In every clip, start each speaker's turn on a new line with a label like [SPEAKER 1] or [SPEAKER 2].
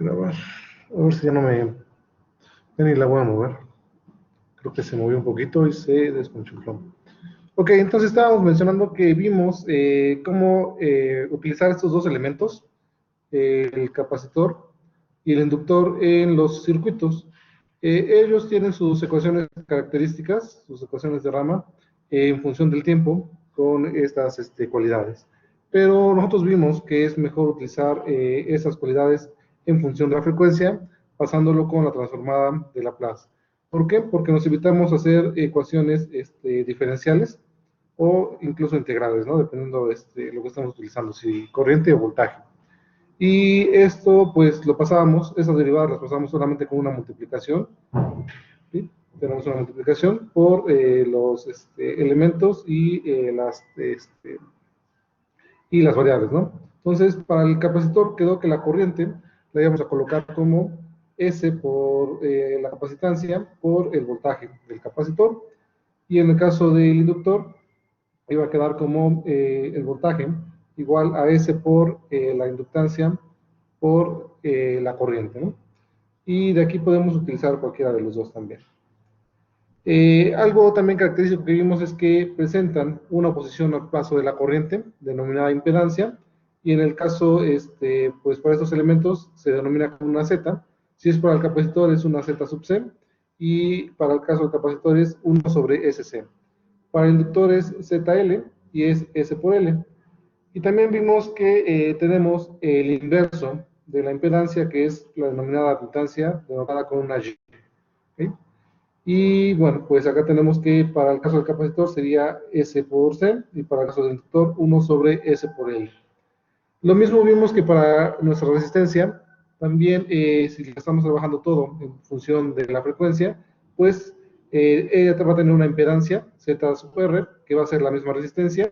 [SPEAKER 1] Grabar. A ver si ya no me... Ya ni la voy a mover. Creo que se movió un poquito y se desconchufló. Ok, entonces estábamos mencionando que vimos cómo utilizar estos dos elementos, el capacitor y el inductor en los circuitos. Ellos tienen sus ecuaciones características, sus ecuaciones de rama, en función del tiempo, con estas cualidades. Pero nosotros vimos que es mejor utilizar esas cualidades en función de la frecuencia, pasándolo con la transformada de Laplace. ¿Por qué? Porque nos evitamos hacer ecuaciones diferenciales o incluso integrales, ¿no? Dependiendo de lo que estamos utilizando, si corriente o voltaje. Y esto, pues, lo pasábamos, esas derivadas las pasamos solamente con una multiplicación, ¿sí? Tenemos una multiplicación por los elementos y las variables, ¿no? Entonces, para el capacitor quedó que la corriente la íbamos a colocar como S por la capacitancia por el voltaje del capacitor, y en el caso del inductor iba a quedar como el voltaje igual a S por la inductancia por la corriente, ¿no? Y de aquí podemos utilizar cualquiera de los dos también. Algo también característico que vimos es que presentan una oposición al paso de la corriente, denominada impedancia, y en el caso, pues para estos elementos se denomina como una Z. Si es para el capacitor es una Z sub C, y para el caso del capacitor es 1 sobre SC. Para el inductor es ZL y es S por L. Y también vimos que tenemos el inverso de la impedancia, que es la denominada admitancia, denotada con una Y. ¿Okay? Y bueno, pues acá tenemos que para el caso del capacitor sería S por C, y para el caso del inductor 1 sobre S por L. Lo mismo vimos que para nuestra resistencia, también si estamos trabajando todo en función de la frecuencia, pues ella va a tener una impedancia, Z sub R, que va a ser la misma resistencia,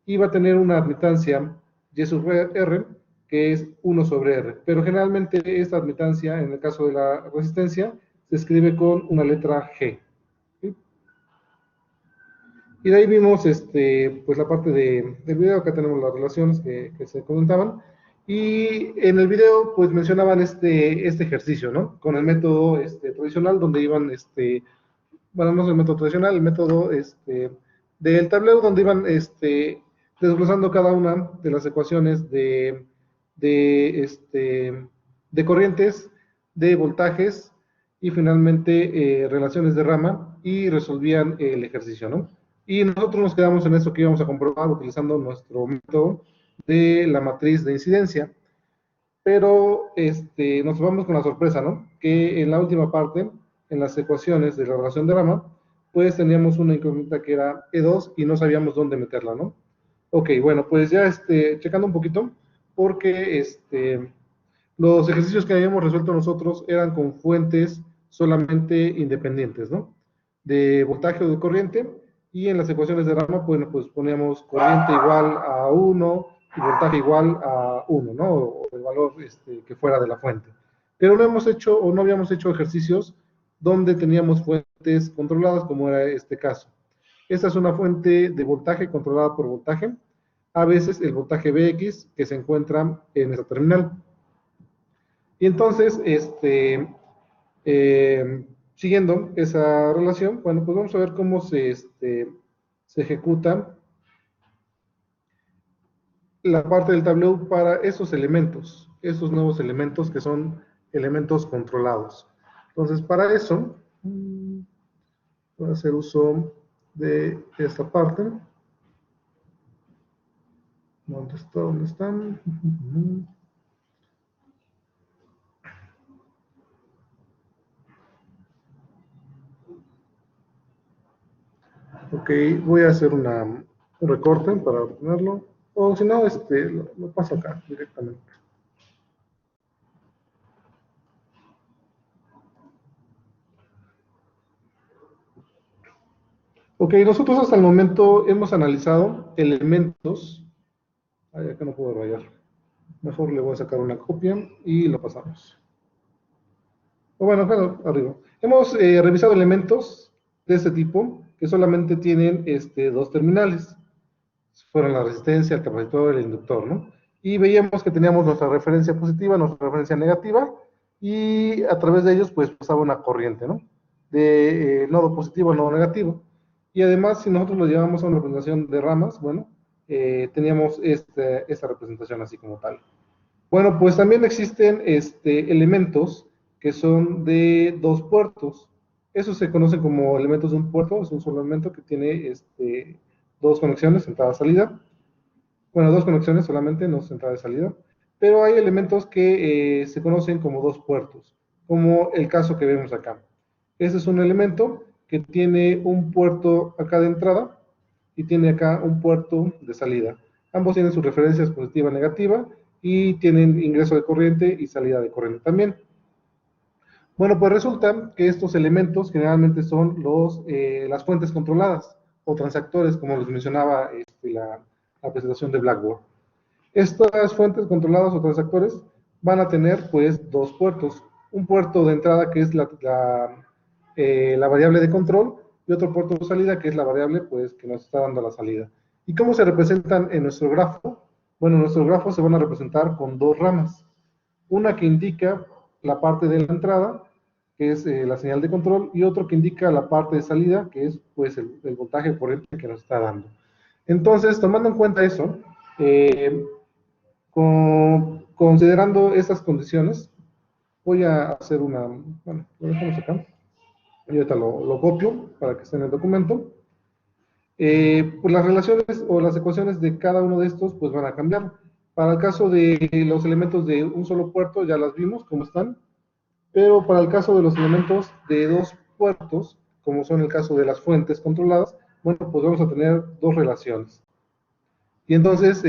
[SPEAKER 1] y va a tener una admitancia Y sub R, que es 1 sobre R. Pero generalmente esta admitancia, en el caso de la resistencia, se escribe con una letra G. ¿Sí? Y de ahí vimos pues la parte del video. Acá tenemos las relaciones que se comentaban. Y en el video pues mencionaban este ejercicio, ¿no? Con el método tradicional, donde iban, bueno, no es el método tradicional, el método del tablero, donde iban desglosando cada una de las ecuaciones de, este, de corrientes, de voltajes y finalmente relaciones de rama, y resolvían el ejercicio, ¿no? Y nosotros nos quedamos en eso que íbamos a comprobar utilizando nuestro método de la matriz de incidencia. Pero nos vamos con la sorpresa, ¿no? Que en la última parte, en las ecuaciones de la relación de rama, pues teníamos una incógnita que era E2 y no sabíamos dónde meterla, ¿no? Ok, bueno, pues ya checando un poquito, porque los ejercicios que habíamos resuelto nosotros eran con fuentes solamente independientes, ¿no? De voltaje o de corriente, y en las ecuaciones de rama, bueno, pues poníamos corriente igual a 1 y voltaje igual a 1, ¿no? O el valor que fuera de la fuente. Pero no hemos hecho, o no habíamos hecho ejercicios donde teníamos fuentes controladas, como era este caso. Esta es una fuente de voltaje controlada por voltaje, a veces el voltaje Vx, que se encuentra en esta terminal. Y entonces, siguiendo esa relación, bueno, pues vamos a ver cómo se ejecuta la parte del tablero para esos elementos, esos nuevos elementos que son elementos controlados. Entonces, para eso, voy a hacer uso de esta parte. ¿Dónde está? ¿Dónde están? Ok, voy a hacer un recorte para obtenerlo. O si no, lo paso acá directamente. Ok, nosotros hasta el momento hemos analizado elementos. Ay, acá no puedo rayar. Mejor le voy a sacar una copia y lo pasamos. O bueno, claro, arriba. Hemos revisado elementos de este tipo que solamente tienen dos terminales. Fueron la resistencia, el capacitor, el inductor, ¿no? y veíamos que teníamos nuestra referencia positiva, nuestra referencia negativa, y a través de ellos pues pasaba una corriente, ¿no? De nodo positivo al nodo negativo. Y además, si nosotros lo llevamos a una representación de ramas, bueno, teníamos esta representación así como tal. Bueno, pues también existen elementos que son de dos puertos. Esos se conocen como elementos de un puerto, es un solo elemento que tiene dos conexiones, entrada-salida. Bueno, dos conexiones solamente, no es entrada y salida. Pero hay elementos que se conocen como dos puertos, como el caso que vemos acá. Este es un elemento que tiene un puerto acá de entrada y tiene acá un puerto de salida. Ambos tienen sus referencias positiva y negativa y tienen ingreso de corriente y salida de corriente también. Bueno, pues resulta que estos elementos generalmente son las fuentes controladas o transactores, como les mencionaba la presentación de Blackboard. Estas fuentes controladas o transactores van a tener pues dos puertos. Un puerto de entrada que es la variable de control y otro puerto de salida que es la variable pues que nos está dando la salida. ¿Y cómo se representan en nuestro grafo? Bueno, nuestros grafos se van a representar con dos ramas. Una que indica la parte de la entrada, que es la señal de control, y otro que indica la parte de salida, que es pues el voltaje corriente que nos está dando. Entonces, tomando en cuenta eso, eh, considerando estas condiciones, voy a hacer bueno, lo dejamos acá, y ahorita lo copio para que esté en el documento. Pues las relaciones o las ecuaciones de cada uno de estos pues van a cambiar. Para el caso de los elementos de un solo puerto ya las vimos cómo están, pero para el caso de los elementos de dos puertos, como son el caso de las fuentes controladas, bueno, pues vamos a tener dos relaciones. Y entonces,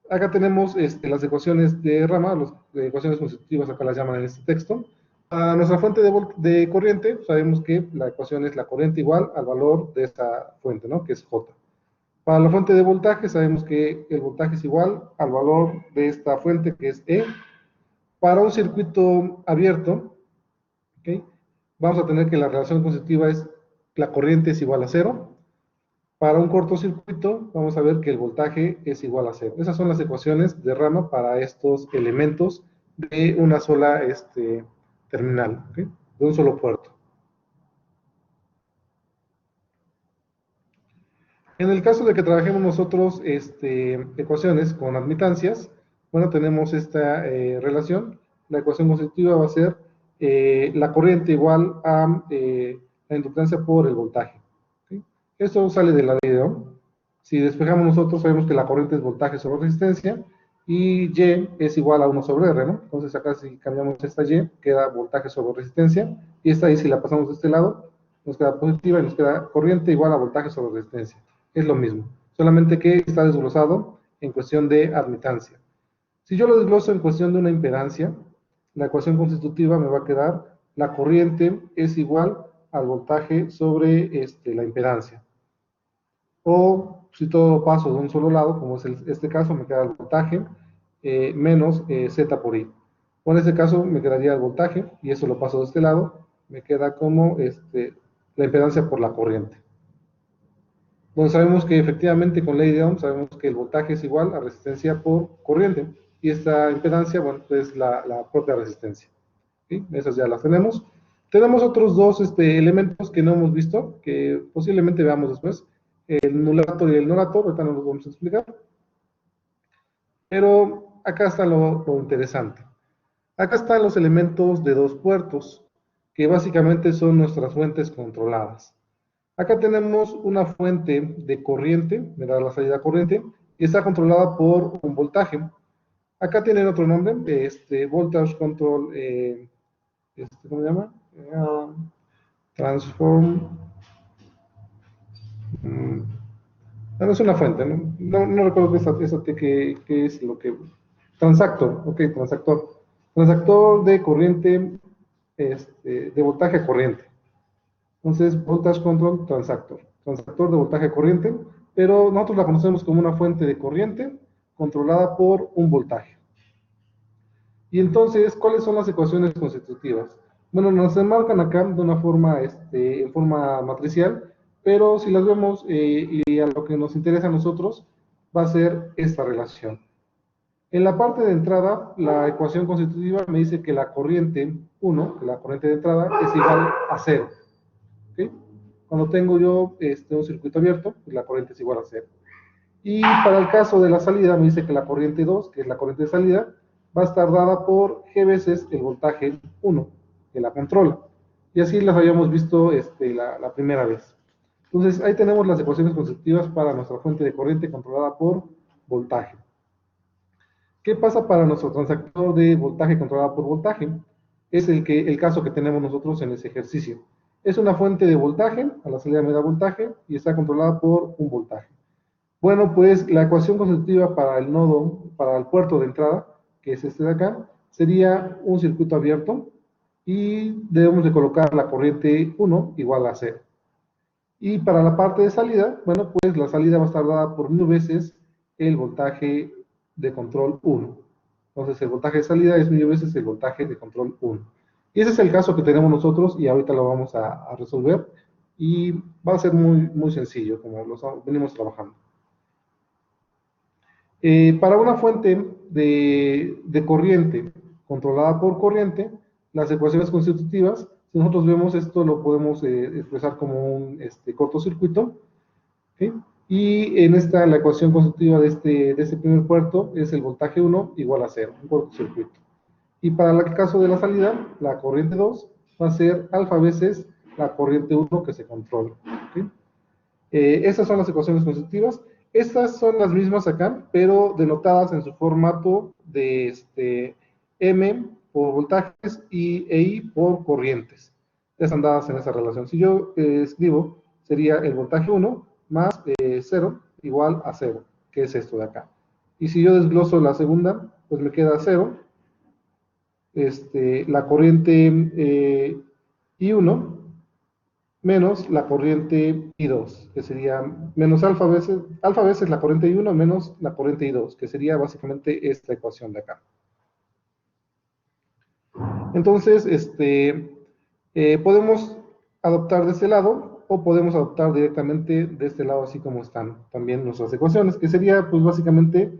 [SPEAKER 1] acá tenemos las ecuaciones de rama, las ecuaciones constitutivas, acá las llaman en este texto. A nuestra fuente de corriente, sabemos que la ecuación es la corriente igual al valor de esta fuente, ¿no? Que es J. Para la fuente de voltaje, sabemos que el voltaje es igual al valor de esta fuente, que es E. Para un circuito abierto, ¿okay? Vamos a tener que la relación constitutiva es la corriente es igual a cero. Para un cortocircuito, vamos a ver que el voltaje es igual a cero. Esas son las ecuaciones de rama para estos elementos de una sola terminal, ¿okay? De un solo puerto. En el caso de que trabajemos nosotros ecuaciones con admitancias, bueno, tenemos esta relación. La ecuación constitutiva va a ser la corriente igual a la inductancia por el voltaje. ¿Okay? Esto sale de la ley de Ohm. Si despejamos nosotros, sabemos que la corriente es voltaje sobre resistencia y Y es igual a 1 sobre R, ¿no? Entonces acá si cambiamos esta Y, queda voltaje sobre resistencia, y esta Y si la pasamos de este lado, nos queda positiva y nos queda corriente igual a voltaje sobre resistencia. Es lo mismo, solamente que está desglosado en cuestión de admitancia. Si yo lo desgloso en cuestión de una impedancia, la ecuación constitutiva me va a quedar la corriente es igual al voltaje sobre la impedancia. O si todo lo paso de un solo lado, como es este caso, me queda el voltaje menos Z por I. O en este caso me quedaría el voltaje, y eso lo paso de este lado, me queda como la impedancia por la corriente. Bueno, sabemos que efectivamente con ley de Ohm sabemos que el voltaje es igual a resistencia por corriente, y esta impedancia, bueno, es la propia resistencia. ¿Sí? Esas ya las tenemos. Tenemos otros dos elementos que no hemos visto, que posiblemente veamos después, el nulator y el nonator, ahorita no los vamos a explicar, pero acá está lo interesante. Acá están los elementos de dos puertos, que básicamente son nuestras fuentes controladas. Acá tenemos una fuente de corriente, me da la salida corriente, y está controlada por un voltaje. Acá tienen otro nombre, voltage control, ¿cómo se llama? Transform. No es una fuente, no recuerdo qué es lo que. Transactor, ok, transactor. Transactor de corriente, de voltaje a corriente. Entonces, voltage control transactor. Transactor de voltaje a corriente, pero nosotros la conocemos como una fuente de corriente controlada por un voltaje. Y entonces, ¿cuáles son las ecuaciones constitutivas? Bueno, nos enmarcan acá de una forma, en forma matricial, pero si las vemos y a lo que nos interesa a nosotros, va a ser esta relación. En la parte de entrada, la ecuación constitutiva me dice que la corriente 1, que la corriente de entrada, es igual a 0. ¿Okay? Cuando tengo yo un circuito abierto, pues la corriente es igual a 0. Y para el caso de la salida, me dice que la corriente 2, que es la corriente de salida, va a estar dada por G veces el voltaje 1, que la controla. Y así las habíamos visto la primera vez. Entonces, ahí tenemos las ecuaciones constitutivas para nuestra fuente de corriente controlada por voltaje. ¿Qué pasa para nuestro transactor de voltaje controlado por voltaje? Es el caso que tenemos nosotros en ese ejercicio. Es una fuente de voltaje, a la salida me da voltaje, y está controlada por un voltaje. Bueno, pues la ecuación constitutiva para el nodo, para el puerto de entrada, que es este de acá, sería un circuito abierto, y debemos de colocar la corriente 1 igual a 0. Y para la parte de salida, bueno, pues la salida va a estar dada por mil veces el voltaje de control 1. Entonces el voltaje de salida es mil veces el voltaje de control 1. Y ese es el caso que tenemos nosotros y ahorita lo vamos a resolver. Y va a ser muy, muy sencillo, como lo venimos trabajando. Para una fuente de corriente controlada por corriente, las ecuaciones constitutivas, si nosotros vemos esto, lo podemos expresar como un cortocircuito, ¿okay? Y en esta, la ecuación constitutiva de este primer puerto es el voltaje 1 igual a 0, un cortocircuito. Y para el caso de la salida, la corriente 2 va a ser alfa veces la corriente 1 que se controla. ¿Okay? Esas son las ecuaciones constitutivas. Estas son las mismas acá, pero denotadas en su formato de M por voltajes e I por corrientes. Están dadas en esa relación. Si yo escribo, sería el voltaje 1 más 0 igual a 0, que es esto de acá. Y si yo desgloso la segunda, pues me queda 0. La corriente I1 menos la corriente I2, que sería menos alfa veces la corriente I1 menos la corriente I2, que sería básicamente esta ecuación de acá. Entonces, podemos adoptar de este lado o podemos adoptar directamente de este lado, así como están también nuestras ecuaciones, que sería pues básicamente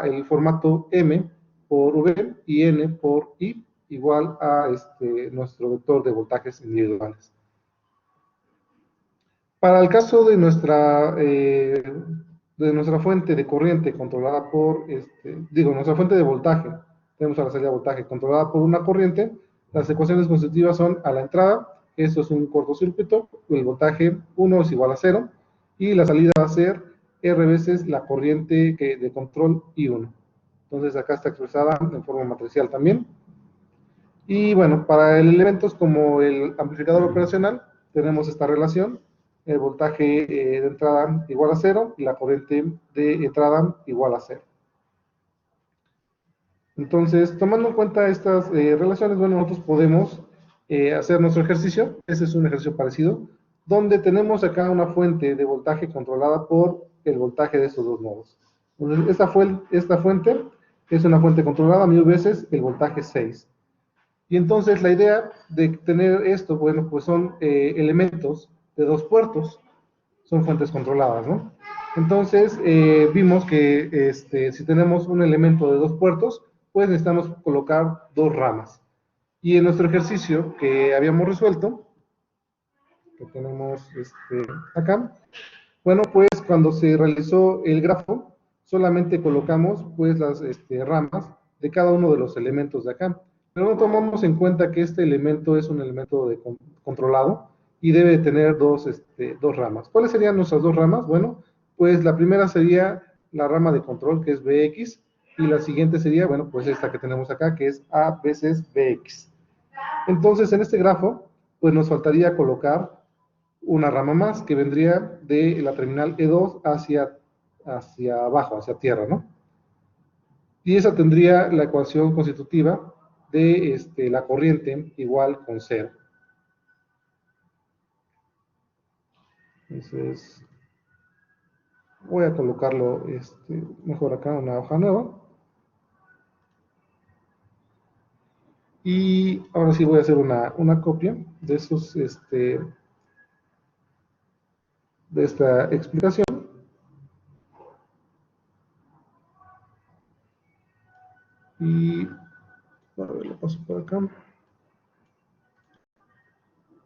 [SPEAKER 1] el formato M por V y N por I igual a nuestro vector de voltajes individuales. Para el caso de nuestra fuente de corriente controlada por, nuestra fuente de voltaje, tenemos a la salida de voltaje controlada por una corriente, las ecuaciones constitutivas son a la entrada, esto es un cortocircuito, el voltaje 1 es igual a 0, y la salida va a ser R veces la corriente de control I1. Entonces acá está expresada en forma matricial también. Y bueno, para elementos como el amplificador operacional, tenemos esta relación, el voltaje de entrada igual a 0 y la corriente de entrada igual a 0. Entonces, tomando en cuenta estas relaciones, bueno, nosotros podemos hacer nuestro ejercicio. Ese es un ejercicio parecido, donde tenemos acá una fuente de voltaje controlada por el voltaje de estos dos nodos. Entonces, esta fuente es una fuente controlada mil veces el voltaje 6. Y entonces la idea de tener esto, bueno, pues son elementos de dos puertos, son fuentes controladas, ¿no? Entonces vimos que si tenemos un elemento de dos puertos, pues necesitamos colocar dos ramas. Y en nuestro ejercicio que habíamos resuelto, que tenemos acá, bueno, pues cuando se realizó el grafo, solamente colocamos pues las ramas de cada uno de los elementos de acá. Pero no tomamos en cuenta que este elemento es un elemento controlado y debe tener dos ramas. ¿Cuáles serían nuestras dos ramas? Bueno, pues la primera sería la rama de control, que es Bx, y la siguiente sería, bueno, pues esta que tenemos acá, que es A veces Bx. Entonces, en este grafo, pues nos faltaría colocar una rama más, que vendría de la terminal E2 hacia abajo, hacia tierra, ¿no? Y esa tendría la ecuación constitutiva de la corriente igual con 0. Entonces, voy a colocarlo mejor acá, una hoja nueva. Y ahora sí voy a hacer una copia de de esta explicación. Y a ver, lo paso por acá.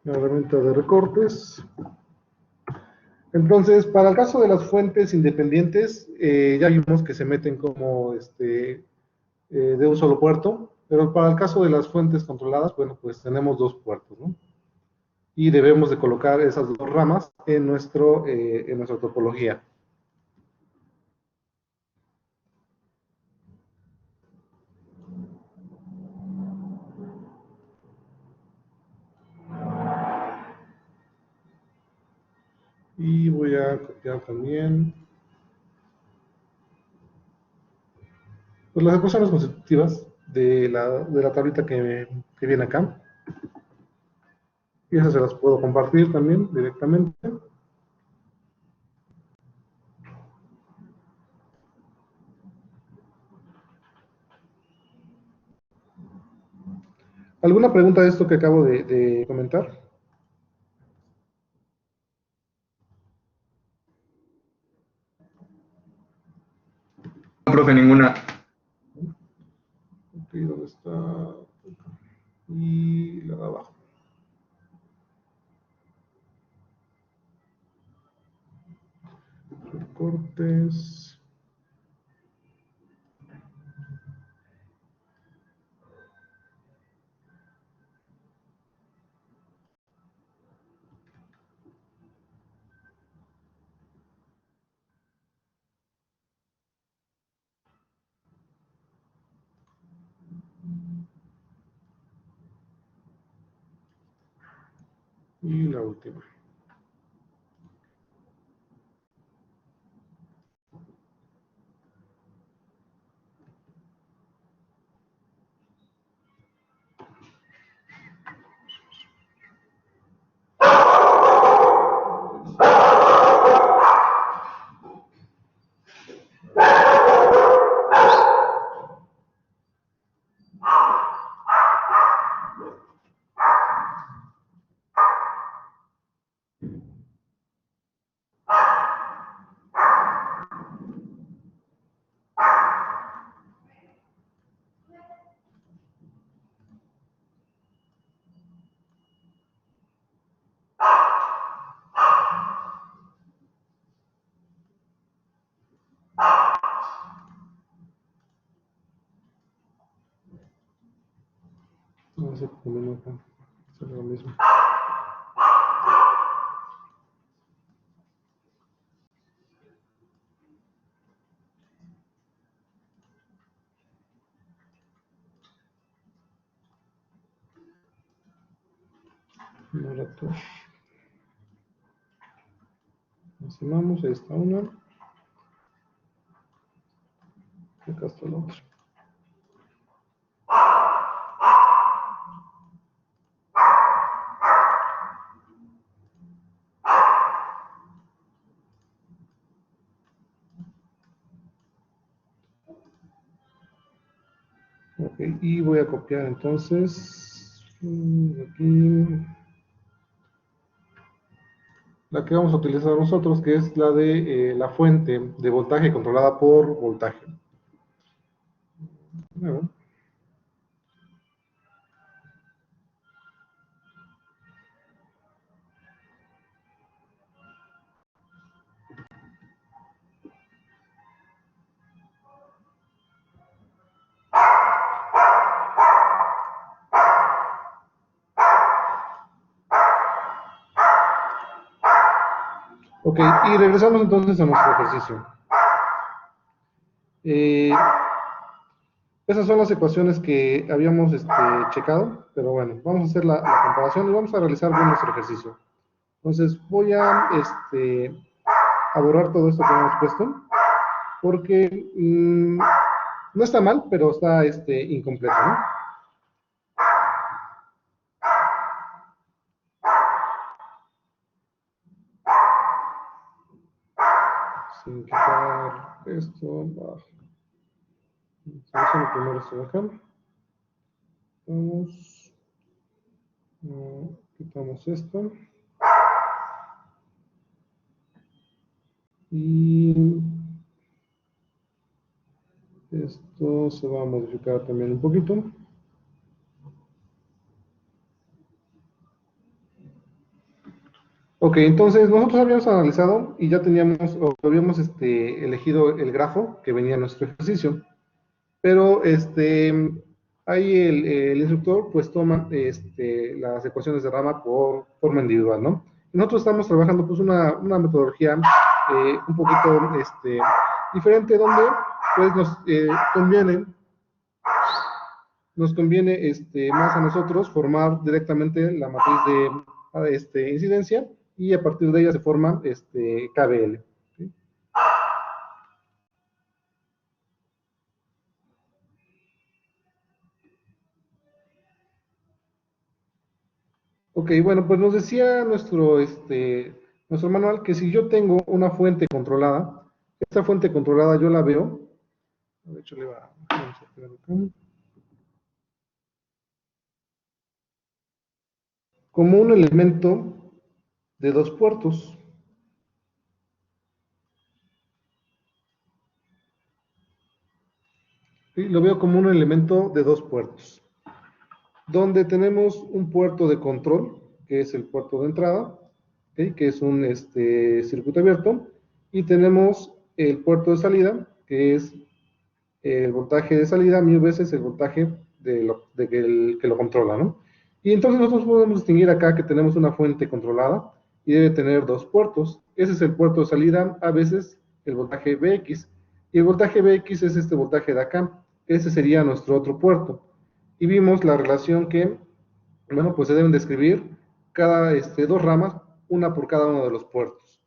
[SPEAKER 1] La herramienta de recortes. Entonces, para el caso de las fuentes independientes, ya vimos que se meten como de un solo puerto, pero para el caso de las fuentes controladas, bueno, pues tenemos dos puertos, ¿no? Y debemos de colocar esas dos ramas en nuestra topología. Y voy a copiar también pues, las ecuaciones constitutivas de la tablita que viene acá. Y esas se las puedo compartir también directamente. ¿Alguna pregunta de esto que acabo de comentar?
[SPEAKER 2] No, profe, ninguna.
[SPEAKER 1] Ok, ¿dónde está? Y la de abajo. Recortes. Y la última. Vamos a ponerlo acá. Es lo mismo. Morator. Mencionamos, ahí está una. Acá está la otra. Ok, y voy a copiar entonces aquí la que vamos a utilizar nosotros, que es la de la fuente de voltaje controlada por voltaje. Bueno, ok, y regresamos entonces a nuestro ejercicio. Eh, Esas son las ecuaciones que habíamos checado, pero bueno, vamos a hacer la comparación y vamos a realizar bien nuestro ejercicio. Entonces voy a borrar todo esto que hemos puesto, porque no está mal, pero está incompleto, ¿no? Sin quitar esto, bajo. Selecciono primero esto de acá. Vamos, quitamos esto. Y Esto se va a modificar también un poquito. Ok, entonces nosotros habíamos analizado y ya teníamos, o habíamos elegido el grafo que venía en nuestro ejercicio, pero ahí el instructor pues toma las ecuaciones de rama por forma individual, ¿no? Y nosotros estamos trabajando pues una metodología un poquito diferente donde pues nos conviene más a nosotros formar directamente la matriz de incidencia y a partir de ella se forma KBL. ¿Sí? Ok, bueno, pues nos decía nuestro manual que si yo tengo una fuente controlada, esta fuente controlada yo la veo, de hecho vamos a pegar acá, como un elemento de dos puertos. ¿Sí? Lo veo como un elemento de dos puertos, donde tenemos un puerto de control, que es el puerto de entrada, ¿sí? Que es un circuito abierto, y tenemos el puerto de salida, que es el voltaje de salida mil veces el voltaje que lo controla, ¿no? Y entonces nosotros podemos distinguir acá que tenemos una fuente controlada y debe tener dos puertos. Ese es el puerto de salida, a veces el voltaje Vx, y el voltaje Vx es este voltaje de acá. Ese sería nuestro otro puerto. Y vimos la relación que, bueno, pues se deben describir cada dos ramas, una por cada uno de los puertos.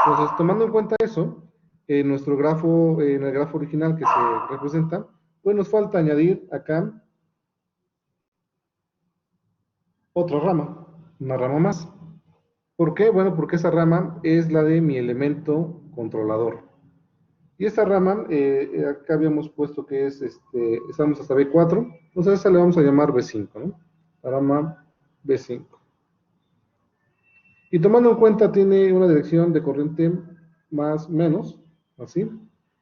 [SPEAKER 1] Entonces, tomando en cuenta eso, en el grafo original que se representa, pues nos falta añadir acá otra rama, una rama más. ¿Por qué? Bueno, porque esa rama es la de mi elemento controlador. Y esta rama, acá habíamos puesto que estamos hasta B4, entonces a esa le vamos a llamar B5, ¿no? La rama B5. Y tomando en cuenta, tiene una dirección de corriente más menos, así.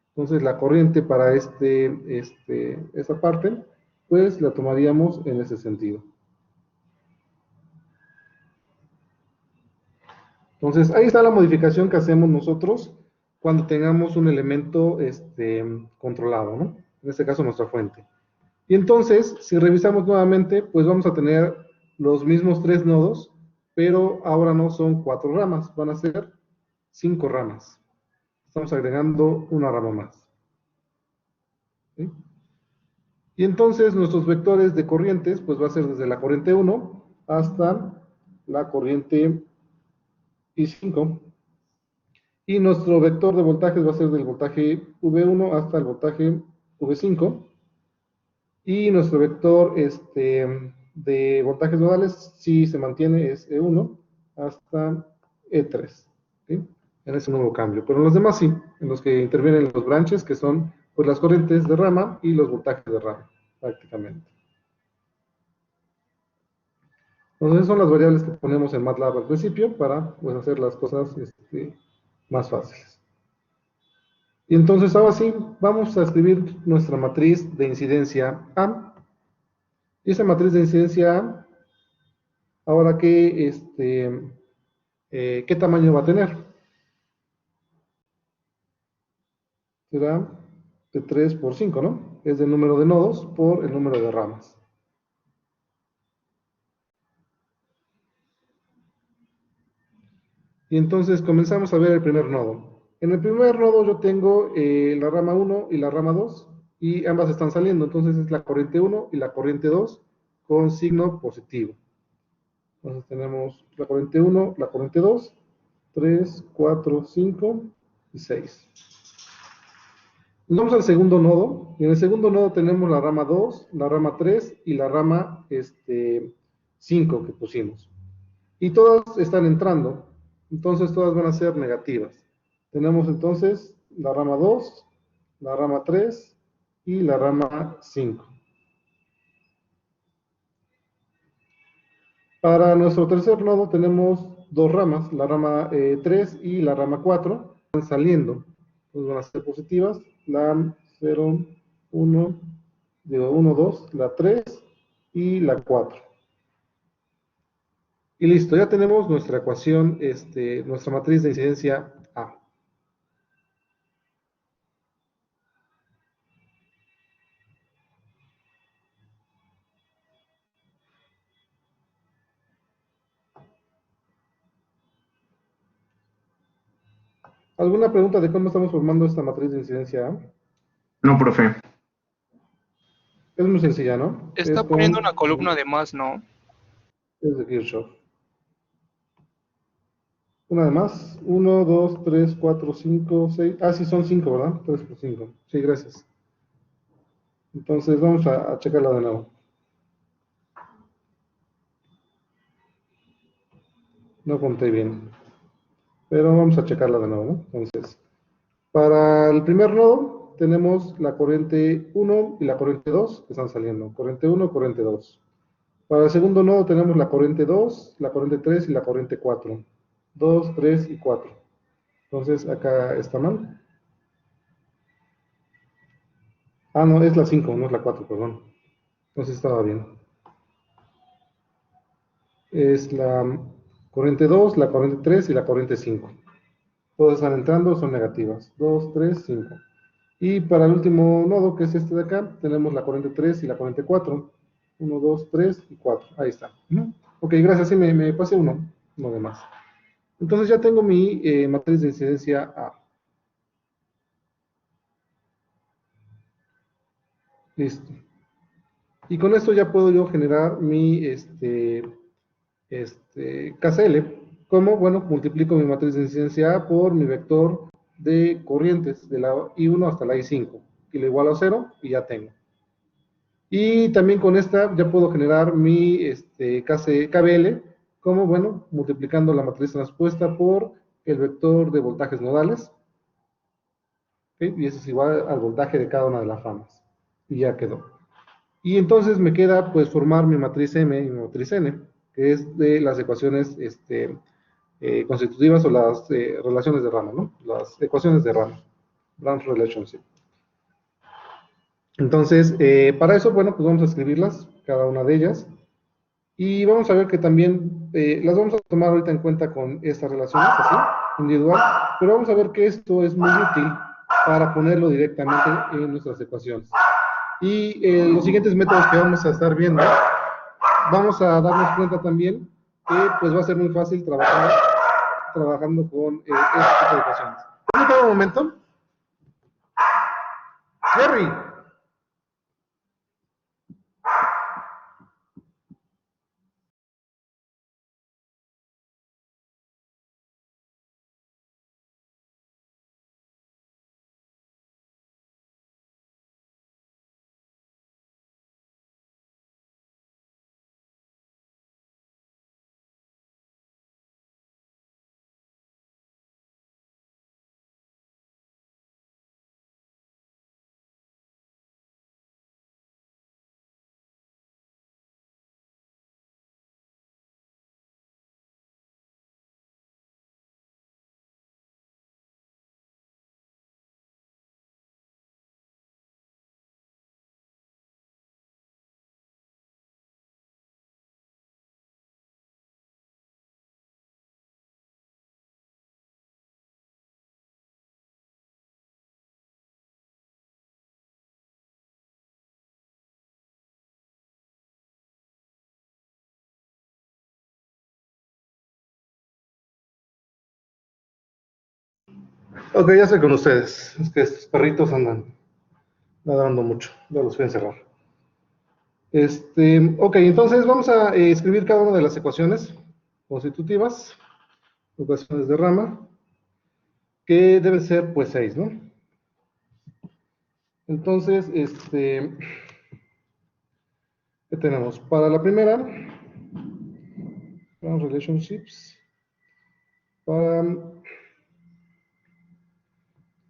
[SPEAKER 1] Entonces, la corriente para esta parte, pues la tomaríamos en ese sentido. Entonces, ahí está la modificación que hacemos nosotros cuando tengamos un elemento controlado, ¿no? En este caso, nuestra fuente. Y entonces, si revisamos nuevamente, pues vamos a tener los mismos tres nodos, pero ahora no son cuatro ramas, van a ser cinco ramas. Estamos agregando una rama más. ¿Sí? Y entonces nuestros vectores de corrientes, pues va a ser desde la corriente 1 hasta la corriente I5. Y nuestro vector de voltajes va a ser del voltaje V1 hasta el voltaje V5. Y nuestro vector de voltajes nodales, si se mantiene, es E1 hasta E3. ¿Sí? En ese nuevo cambio. Pero en los demás sí, en los que intervienen los branches, que son pues, las corrientes de rama y los voltajes de rama, prácticamente. Entonces, son las variables que ponemos en MATLAB al principio para pues, hacer las cosas más fáciles. Y entonces, ahora sí, vamos a escribir nuestra matriz de incidencia A. Y esa matriz de incidencia A, ahora ¿qué tamaño va a tener? Será de 3 por 5, ¿no? Es el número de nodos por el número de ramas. Y entonces comenzamos a ver el primer nodo. En el primer nodo yo tengo la rama 1 y la rama 2, y ambas están saliendo. Entonces es la corriente 1 y la corriente 2 con signo positivo. Entonces tenemos la corriente 1, la corriente 2, 3, 4, 5 y 6. Nos vamos al segundo nodo, y en el segundo nodo tenemos la rama 2, la rama 3 y la rama 5 que pusimos. Y todas están entrando, entonces todas van a ser negativas. Tenemos entonces la rama 2, la rama 3 y la rama 5. Para nuestro tercer nodo tenemos dos ramas, la rama 3 y la rama 4, están saliendo. Entonces van a ser positivas, la 0 1, 2, la 3 y la 4. Y listo, ya tenemos nuestra ecuación, nuestra matriz de incidencia A. ¿Alguna pregunta de cómo estamos formando esta matriz de incidencia A?
[SPEAKER 2] No, profe.
[SPEAKER 1] Es muy sencilla, ¿no?
[SPEAKER 3] Está poniendo una columna de más, ¿no?
[SPEAKER 1] Es de Kirchhoff. Una de más. 1, 2, 3, 4, 5, 6. Ah, sí, son 5, ¿verdad? 3 por 5. Sí, gracias. Entonces vamos a checarla de nuevo. No conté bien. Pero vamos a checarla de nuevo, ¿no? Entonces, para el primer nodo tenemos la corriente 1 y la corriente 2 que están saliendo. Corriente 1, corriente 2. Para el segundo nodo tenemos la corriente 2, la corriente 3 y la corriente 4. 2, 3 y 4. Entonces acá está mal. Ah, no, es la 5, no es la 4, perdón. Entonces estaba bien. Es la corriente 2, la corriente 3 y la corriente 5. Todas están entrando, son negativas. 2, 3, 5. Y para el último nodo, que es este de acá, tenemos la corriente 3 y la corriente 4. 1, 2, 3 y 4. Ahí está. Ok, gracias. Sí, me pasé uno de más. Entonces ya tengo mi matriz de incidencia A. Listo. Y con esto ya puedo yo generar mi KCL. ¿Cómo? Bueno, multiplico mi matriz de incidencia A por mi vector de corrientes de la I1 hasta la I5. Y lo igualo a 0 y ya tengo. Y también con esta ya puedo generar mi KBL, como, bueno, multiplicando la matriz transpuesta por el vector de voltajes nodales. ¿Okay? Y eso es igual al voltaje de cada una de las ramas. Y ya quedó. Y entonces me queda pues formar mi matriz M y mi matriz N, que es de las ecuaciones constitutivas o las relaciones de rama, ¿no? Las ecuaciones de rama, branch relationship. Entonces, para eso, bueno, pues vamos a escribirlas, cada una de ellas, y vamos a ver que también las vamos a tomar ahorita en cuenta con estas relaciones, así, individual, pero vamos a ver que esto es muy útil para ponerlo directamente en nuestras ecuaciones. Y los siguientes métodos que vamos a estar viendo, vamos a darnos cuenta también que pues va a ser muy fácil trabajando con este tipo de ecuaciones. Permítame un momento. Jerry. Ok, ya estoy con ustedes. Es que estos perritos andan ladrando mucho. Ya los fui a encerrar. Ok, entonces vamos a escribir cada una de las ecuaciones constitutivas, ecuaciones de rama, que deben ser pues 6, ¿no? Entonces, ¿qué tenemos? Para la primera, relationships, para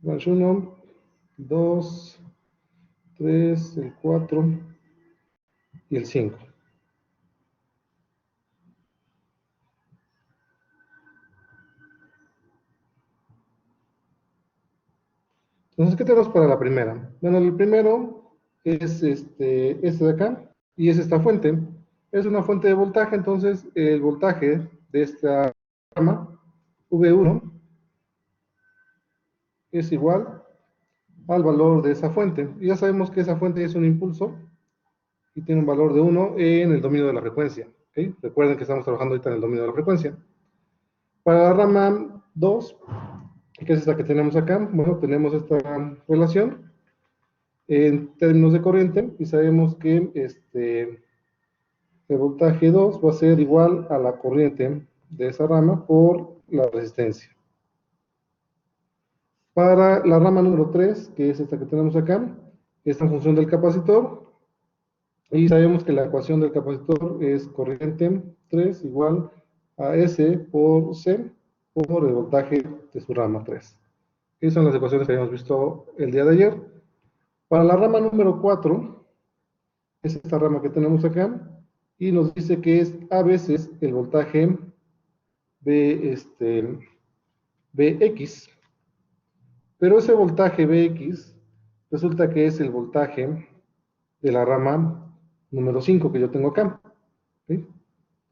[SPEAKER 1] branch 1, 2, 3, el 4 y el 5. Entonces, ¿qué tenemos para la primera? Bueno, el primero es este de acá, y es esta fuente. Es una fuente de voltaje, entonces el voltaje de esta rama, V1, es igual al valor de esa fuente. Y ya sabemos que esa fuente es un impulso, y tiene un valor de 1 en el dominio de la frecuencia. ¿Okay? Recuerden que estamos trabajando ahorita en el dominio de la frecuencia. Para la rama 2, que es esta que tenemos acá, bueno, tenemos esta relación en términos de corriente, y sabemos que el voltaje 2 va a ser igual a la corriente de esa rama por la resistencia. Para la rama número 3, que es esta que tenemos acá, está en función del capacitor, y sabemos que la ecuación del capacitor es corriente 3 igual a S por C por el voltaje de su rama 3. Esas son las ecuaciones que habíamos visto el día de ayer. Para la rama número 4, es esta rama que tenemos acá, y nos dice que es a veces el voltaje Bx, pero ese voltaje Bx resulta que es el voltaje de la rama número 5 que yo tengo acá. ¿Okay?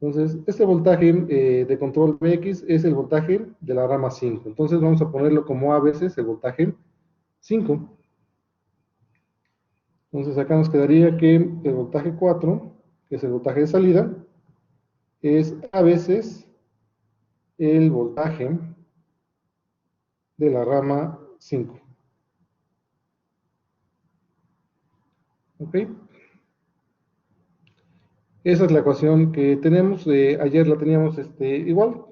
[SPEAKER 1] Entonces, este voltaje de control Bx es el voltaje de la rama 5. Entonces vamos a ponerlo como a veces el voltaje 5. Entonces acá nos quedaría que el voltaje 4, que es el voltaje de salida, es a veces el voltaje de la rama 5. ¿Ok? Esa es la ecuación que tenemos. Ayer la teníamos igual.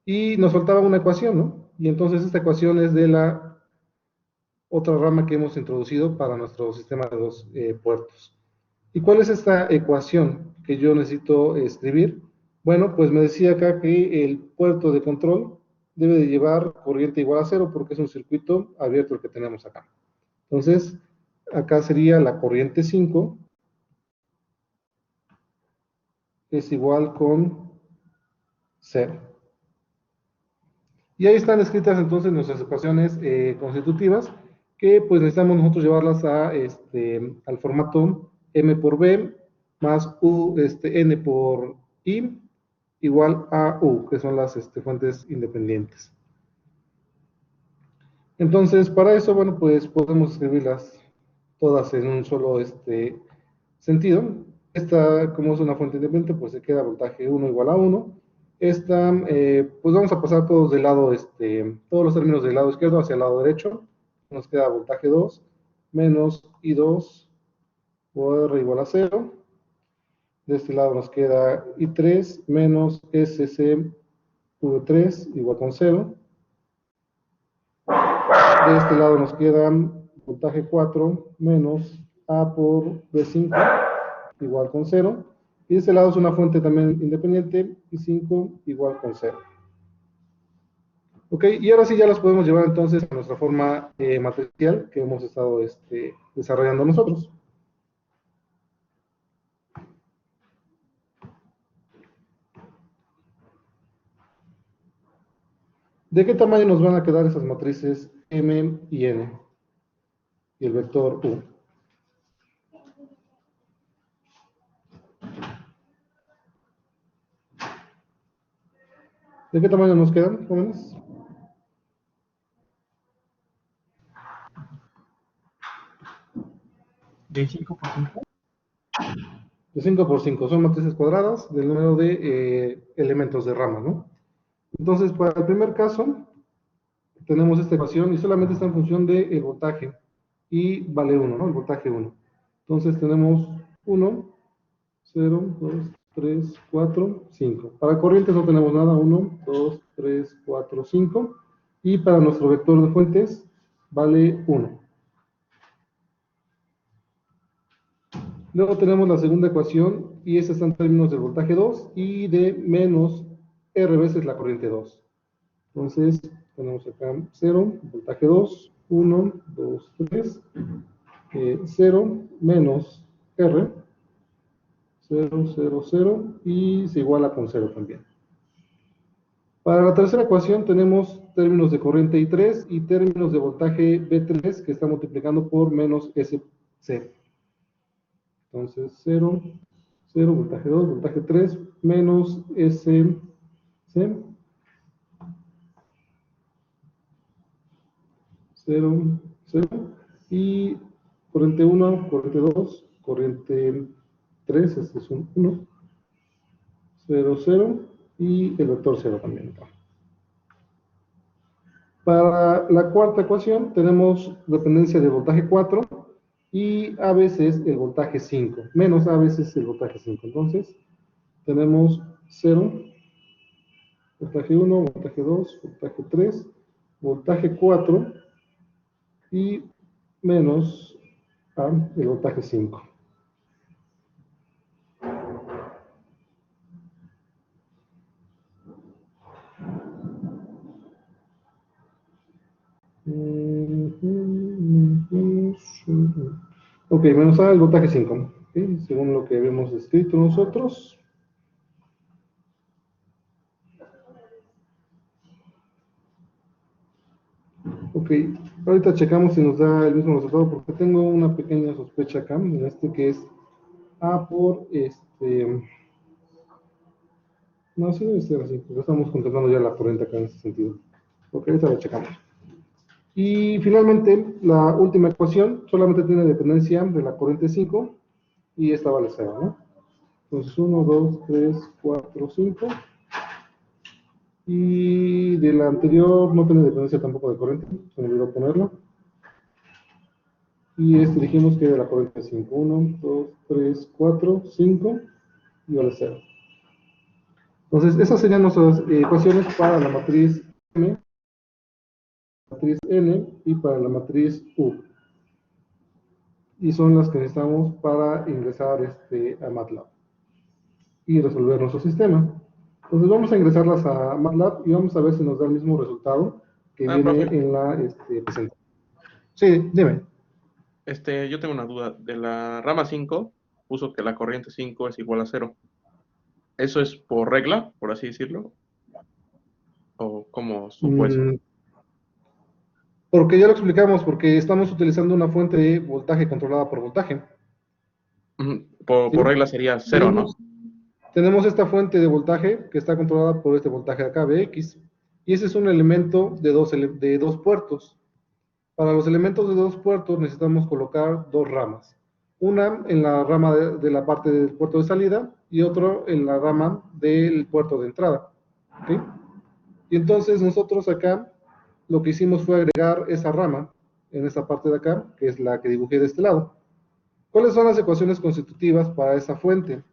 [SPEAKER 1] Y nos faltaba una ecuación, ¿no? Y entonces esta ecuación es de la otra rama que hemos introducido para nuestro sistema de dos puertos. ¿Y cuál es esta ecuación que yo necesito escribir? Bueno, pues me decía acá que el puerto de control debe de llevar corriente igual a 0 porque es un circuito abierto el que tenemos acá. Entonces, acá sería la corriente 5 es igual con 0. Y ahí están escritas entonces nuestras ecuaciones constitutivas, que pues necesitamos nosotros llevarlas al formato m por b más u, n por i igual a u, que son las fuentes independientes. Entonces, para eso, bueno, pues podemos escribirlas todas en un solo sentido. Esta, como es una fuente independiente, pues se queda voltaje 1 igual a 1. Esta, pues vamos a pasar todos del lado, todos los términos del lado izquierdo hacia el lado derecho. Nos queda voltaje 2 menos I2 por R igual a 0. De este lado nos queda I3 menos SC V3 igual con 0. De este lado nos queda voltaje 4 menos A por B5 igual con 0. Y de este lado es una fuente también independiente, I5 igual con 0. Ok, y ahora sí ya las podemos llevar entonces a nuestra forma matricial que hemos estado desarrollando nosotros. ¿De qué tamaño nos van a quedar esas matrices M y N? Y el vector U. ¿De qué tamaño nos quedan, jóvenes?
[SPEAKER 3] ¿De 5 por 5?
[SPEAKER 1] De 5 por 5. Son matrices cuadradas del número de elementos de rama, ¿no? Entonces, para el primer caso, tenemos esta ecuación y solamente está en función del voltaje. Y vale 1, ¿no? El voltaje 1. Entonces tenemos 1, 0, 2, 3, 4, 5. Para corrientes no tenemos nada, 1, 2, 3, 4, 5. Y para nuestro vector de fuentes vale 1. Luego tenemos la segunda ecuación y esta está en términos del voltaje 2 y de menos R veces la corriente 2. Entonces tenemos acá 0, voltaje 2, 1, 2, 3, 0 menos R, 0, 0, 0, y se iguala con 0 también. Para la tercera ecuación tenemos términos de corriente I3 y términos de voltaje B3 que está multiplicando por menos SC. Entonces 0, 0, voltaje 2, voltaje 3, menos SC, 0, 0, y corriente 1, corriente 2, corriente 3, este es un 1, 0, 0, y el vector 0 también. Para la cuarta ecuación tenemos dependencia de voltaje 4 y a veces el voltaje 5, menos a veces el voltaje 5. Entonces tenemos 0, voltaje 1, voltaje 2, voltaje 3, voltaje 4 y menos a el voltaje 5. Ok, menos a el voltaje 5, ¿sí? Según lo que habíamos escrito nosotros. Ok, ahorita checamos si nos da el mismo resultado porque tengo una pequeña sospecha acá, en este que es A por no, sí debe ser así, porque estamos contemplando ya la corriente acá en ese sentido. Ok, ahorita lo checamos. Y finalmente, la última ecuación solamente tiene dependencia de la corriente 5 y esta vale 0, ¿no? Entonces 1, 2, 3, 4, 5. Y de la anterior no tiene dependencia tampoco de corriente, se me olvidó ponerlo. Y este dijimos que era la corriente 5. 1, 2, 3, 4, 5 y vale 0. Entonces, esas serían nuestras ecuaciones para la matriz M, matriz N y para la matriz U. Y son las que necesitamos para ingresar a MATLAB y resolver nuestro sistema. Entonces vamos a ingresarlas a MATLAB y vamos a ver si nos da el mismo resultado que viene
[SPEAKER 4] Profe,
[SPEAKER 1] en la presentación. Sí, dime.
[SPEAKER 4] yo tengo una duda. De la rama 5 puso que la corriente 5 es igual a cero. ¿Eso es por regla, por así decirlo? ¿O cómo supo eso?
[SPEAKER 1] Porque ya lo explicamos, porque estamos utilizando una fuente de voltaje controlada por voltaje.
[SPEAKER 4] Ujú,
[SPEAKER 1] ¿Sí?
[SPEAKER 4] por regla sería cero, ¿no?
[SPEAKER 1] Tenemos esta fuente de voltaje que está controlada por este voltaje de acá, Vx, y ese es un elemento de dos puertos. Para los elementos de dos puertos necesitamos colocar dos ramas. Una en la rama de la parte del puerto de salida y otro en la rama del puerto de entrada. ¿Okay? Y entonces nosotros acá lo que hicimos fue agregar esa rama en esta parte de acá, que es la que dibujé de este lado. ¿Cuáles son las ecuaciones constitutivas para esa fuente?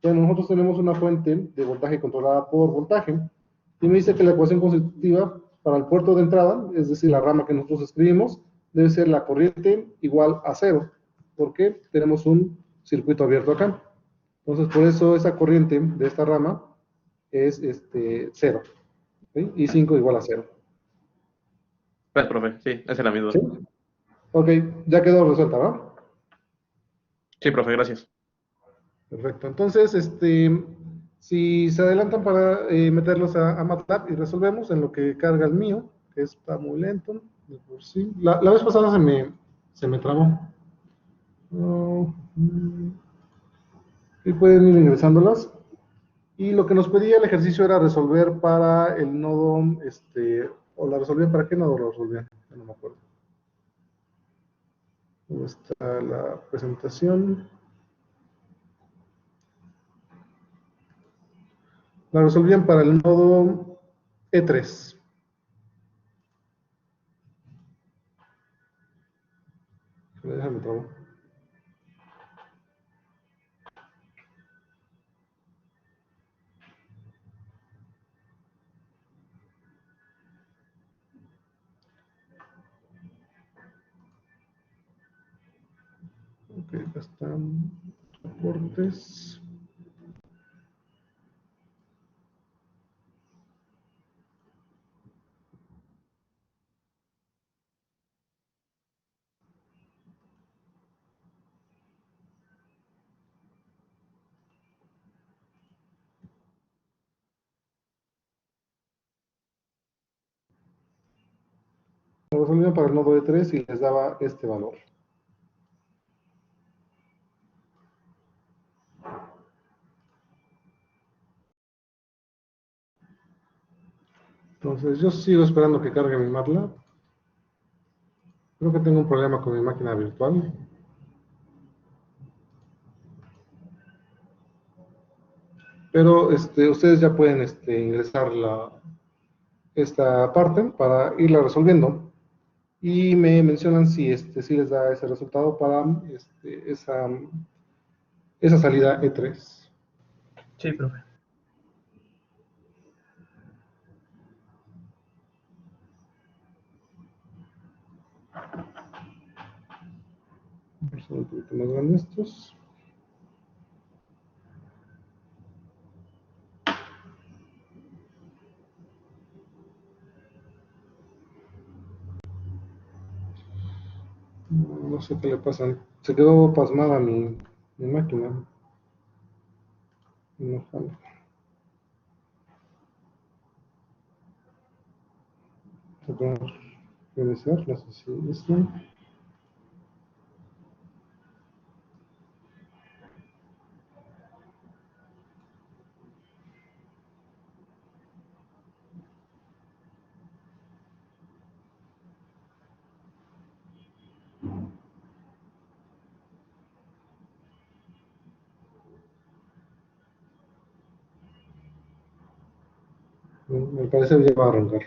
[SPEAKER 1] Bueno, nosotros tenemos una fuente de voltaje controlada por voltaje, y me dice que la ecuación constitutiva para el puerto de entrada, es decir, la rama que nosotros escribimos, debe ser la corriente igual a cero, porque tenemos un circuito abierto acá. Entonces, por eso esa corriente de esta rama es cero, ¿sí? Y 5 igual a cero.
[SPEAKER 4] Pues, profe, sí, esa era mi duda.
[SPEAKER 1] ¿Sí? Ok, ya quedó resuelta, ¿verdad?
[SPEAKER 4] Sí, profe, gracias.
[SPEAKER 1] Perfecto. Entonces, si se adelantan para meterlos a MATLAB y resolvemos en lo que carga el mío, que está muy lento, de por sí. La vez pasada se me trabó. No, y pueden ir ingresándolas. Y lo que nos pedía el ejercicio era resolver para el nodo, o la resolvían, ¿para qué nodo lo resolvían? Ya no me acuerdo. ¿Dónde está la presentación? La resolvían para el nodo E3. Déjame trabajar. Ok, acá están reportes. Lo resolvían para el nodo E3 y les daba este valor. Entonces yo sigo esperando que cargue mi MATLAB. Creo que tengo un problema con mi máquina virtual. Pero ustedes ya pueden ingresar esta parte para irla resolviendo. Y me mencionan si les da ese resultado para esa salida E3.
[SPEAKER 5] Sí, profe.
[SPEAKER 1] Son un poquito más grandes estos. No sé qué le pasa. Se quedó pasmada mi máquina. No jala. Voy a reiniciar, no sé si esto. Me parece que ya va a arrancar.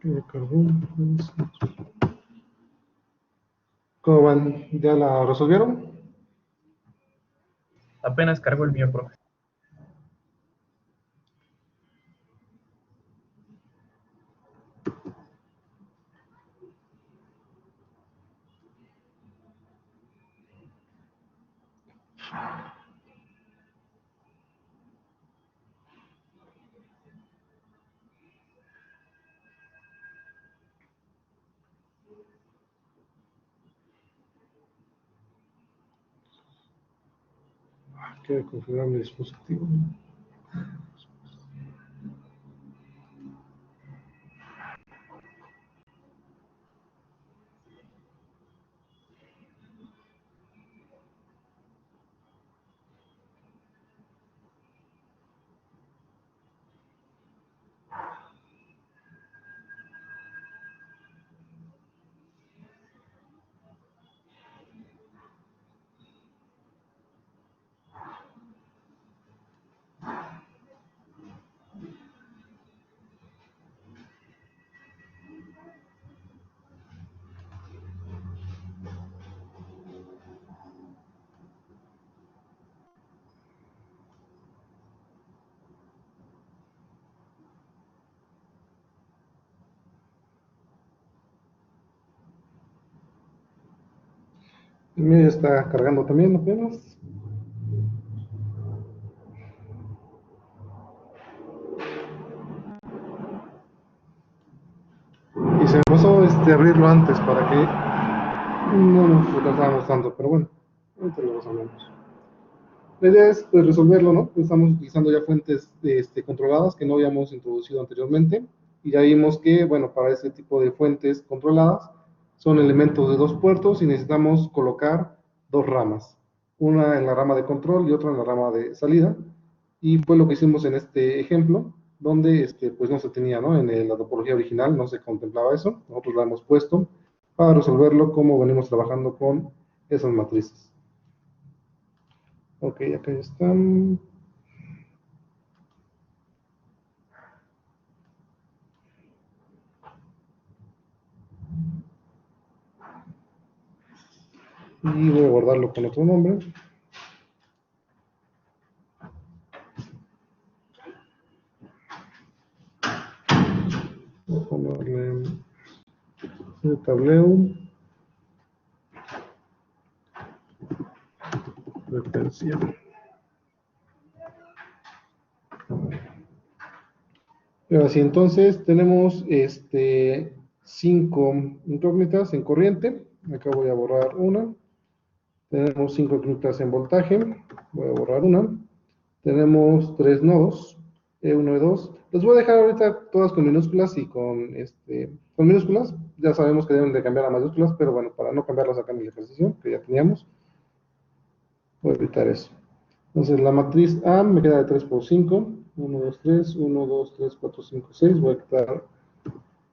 [SPEAKER 1] Ya cargó. ¿Cómo van? ¿Ya la resolvieron?
[SPEAKER 5] Apenas cargó el mío, profe.
[SPEAKER 1] Quiero configurar mi dispositivo. El mío ya está cargando también apenas. Y se me pasó abrirlo antes para que no nos retrasáramos tanto, pero bueno, ahorita lo resolvemos. La idea es pues, resolverlo, ¿no? Pues, estamos utilizando ya fuentes controladas que no habíamos introducido anteriormente, y ya vimos que, bueno, para este tipo de fuentes controladas son elementos de dos puertos y necesitamos colocar dos ramas, una en la rama de control y otra en la rama de salida, y fue lo que hicimos en este ejemplo, donde pues no se tenía, ¿no? En la topología original no se contemplaba eso, nosotros la hemos puesto para resolverlo como venimos trabajando con esas matrices. Ok, acá ya están. Y voy a guardarlo con otro nombre. Voy a ponerle tableo referencia. Y ahora sí, entonces tenemos 5 incógnitas en corriente. Acá voy a borrar una. Tenemos 5 incógnitas en voltaje. Voy a borrar una. Tenemos 3 nodos, E1 y E2. Los voy a dejar ahorita todas con minúsculas y con minúsculas. Ya sabemos que deben de cambiar a mayúsculas, pero bueno, para no cambiarlas acá en el ejercicio, que ya teníamos, voy a evitar eso. Entonces la matriz A me queda de 3 por 5. 1, 2, 3, 1, 2, 3, 4, 5, 6. Voy a quitar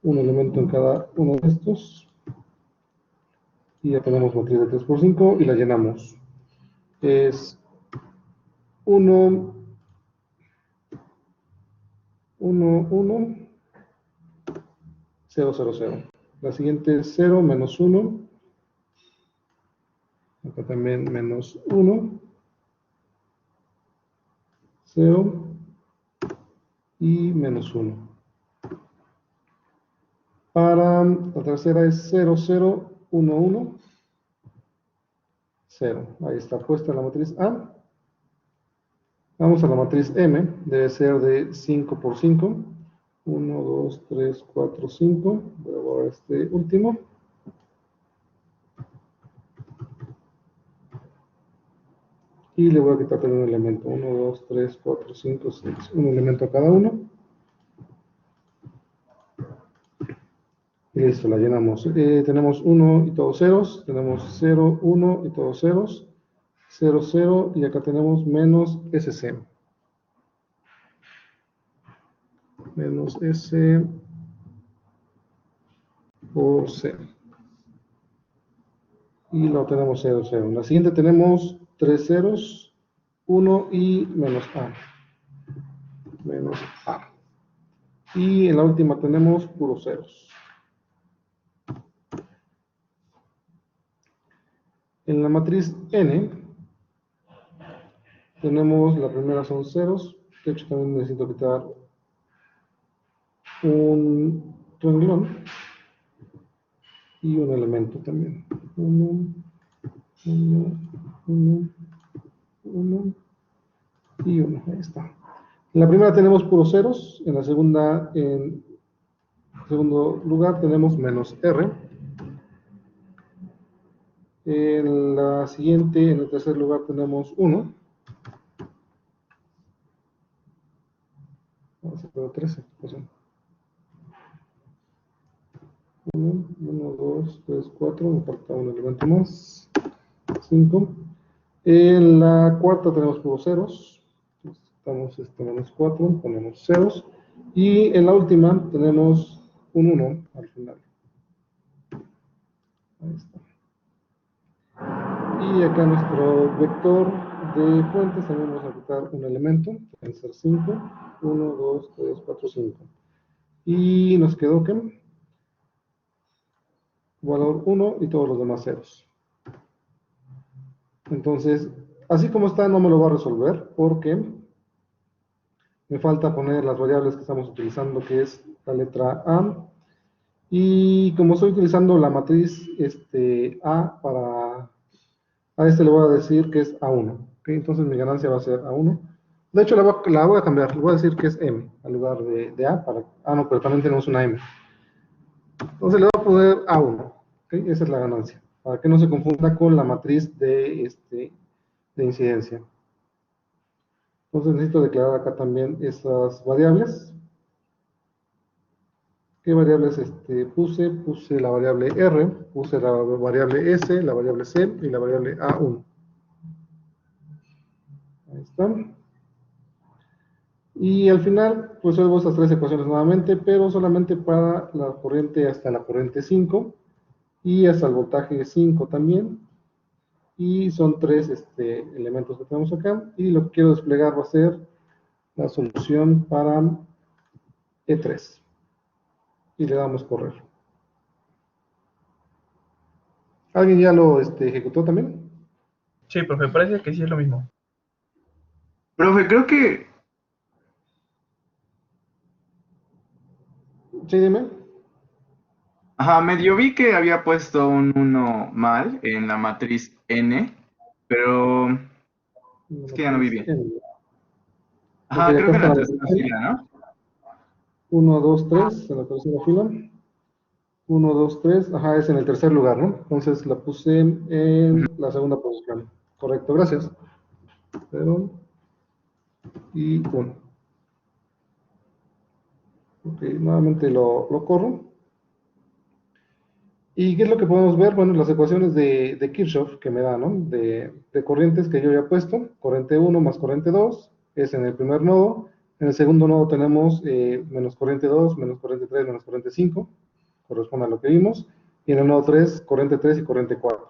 [SPEAKER 1] un elemento en cada uno de estos. Y ya tenemos matriz de 3 por 5 y la llenamos. Es 1, 1, 1, 0, 0, 0. La siguiente es 0, menos 1. Acá también menos 1. 0. Y menos 1. Para la tercera es 0, 0, 1, 1. 0. Ahí está puesta la matriz A. Vamos a la matriz M. Debe ser de 5 por 5. 1, 2, 3, 4, 5. Voy a borrar este último. Y le voy a quitar también un elemento. 1, 2, 3, 4, 5, 6. Un elemento a cada uno. Y listo, la llenamos. Tenemos 1 y todos ceros. Tenemos 0, 1 y todos ceros. 0, 0. Y acá tenemos menos SC. Menos S por C. Y lo tenemos 0, 0. En la siguiente tenemos 3 ceros, 1 y menos A. Menos A. Y en la última tenemos puros ceros. En la matriz N tenemos, la primera son ceros. De hecho también necesito quitar un renglón y un elemento también. 1, 1, 1, 1 y 1. Ahí está. En la primera tenemos puros ceros. En la segunda, en segundo lugar, tenemos menos R. En la siguiente, en el tercer lugar, tenemos 1. Vamos a poner 13. 1, 1, 2, 3, 4. Me falta un elemento más. 5. En la cuarta tenemos puros ceros. Quitamos menos 4, ponemos ceros. Y en la última tenemos un 1 al final. Ahí está. Y acá nuestro vector de fuentes también vamos a quitar un elemento. Pueden ser 5. 1, 2, 3, 4, 5. Y nos quedó que valor 1 y todos los demás ceros. Entonces, así como está, no me lo va a resolver porque me falta poner las variables que estamos utilizando, que es la letra A. Y como estoy utilizando la matriz A para... A le voy a decir que es A1. ¿Okay? Entonces mi ganancia va a ser A1. De hecho, la voy a cambiar. Le voy a decir que es M al lugar de A. No, pero también tenemos una M. Entonces le voy a poner A1. ¿Okay? Esa es la ganancia. Para que no se confunda con la matriz de incidencia. Entonces necesito declarar acá también esas variables. ¿Qué variables puse? Puse la variable R, puse la variable S, la variable C y la variable A1. Ahí están. Y al final, pues resuelvo estas tres ecuaciones nuevamente, pero solamente para la corriente hasta la corriente 5 y hasta el voltaje 5 también. Y son tres elementos que tenemos acá. Y lo que quiero desplegar va a ser la solución para E3. Y le damos correr. ¿Alguien ya lo ejecutó también?
[SPEAKER 5] Sí, profe, parece que sí es lo mismo.
[SPEAKER 2] Profe, creo que
[SPEAKER 1] Sí, dime.
[SPEAKER 2] ajá, medio vi que había puesto un 1 mal en la matriz N, pero es que ya no vi bien.
[SPEAKER 1] Ok,
[SPEAKER 2] Ajá, creo
[SPEAKER 1] acá
[SPEAKER 2] que en
[SPEAKER 1] está
[SPEAKER 2] la
[SPEAKER 1] la
[SPEAKER 2] tercera fila, ¿no?
[SPEAKER 1] 1, 2, 3 en la tercera fila. 1, 2, 3, ajá, es en el tercer lugar, ¿no? Entonces la puse
[SPEAKER 2] Ujú.
[SPEAKER 1] en la segunda posición. Correcto, gracias. 0 y 1. Ok, nuevamente lo corro. ¿Y qué es lo que podemos ver? Bueno, las ecuaciones de Kirchhoff que me da, ¿no? De corrientes que yo ya he puesto. Corriente 1 más corriente 2 es en el primer nodo. En el segundo nodo tenemos menos corriente 2, menos corriente 3, menos corriente 5. Corresponde a lo que vimos. Y en el nodo 3, corriente 3 y corriente 4.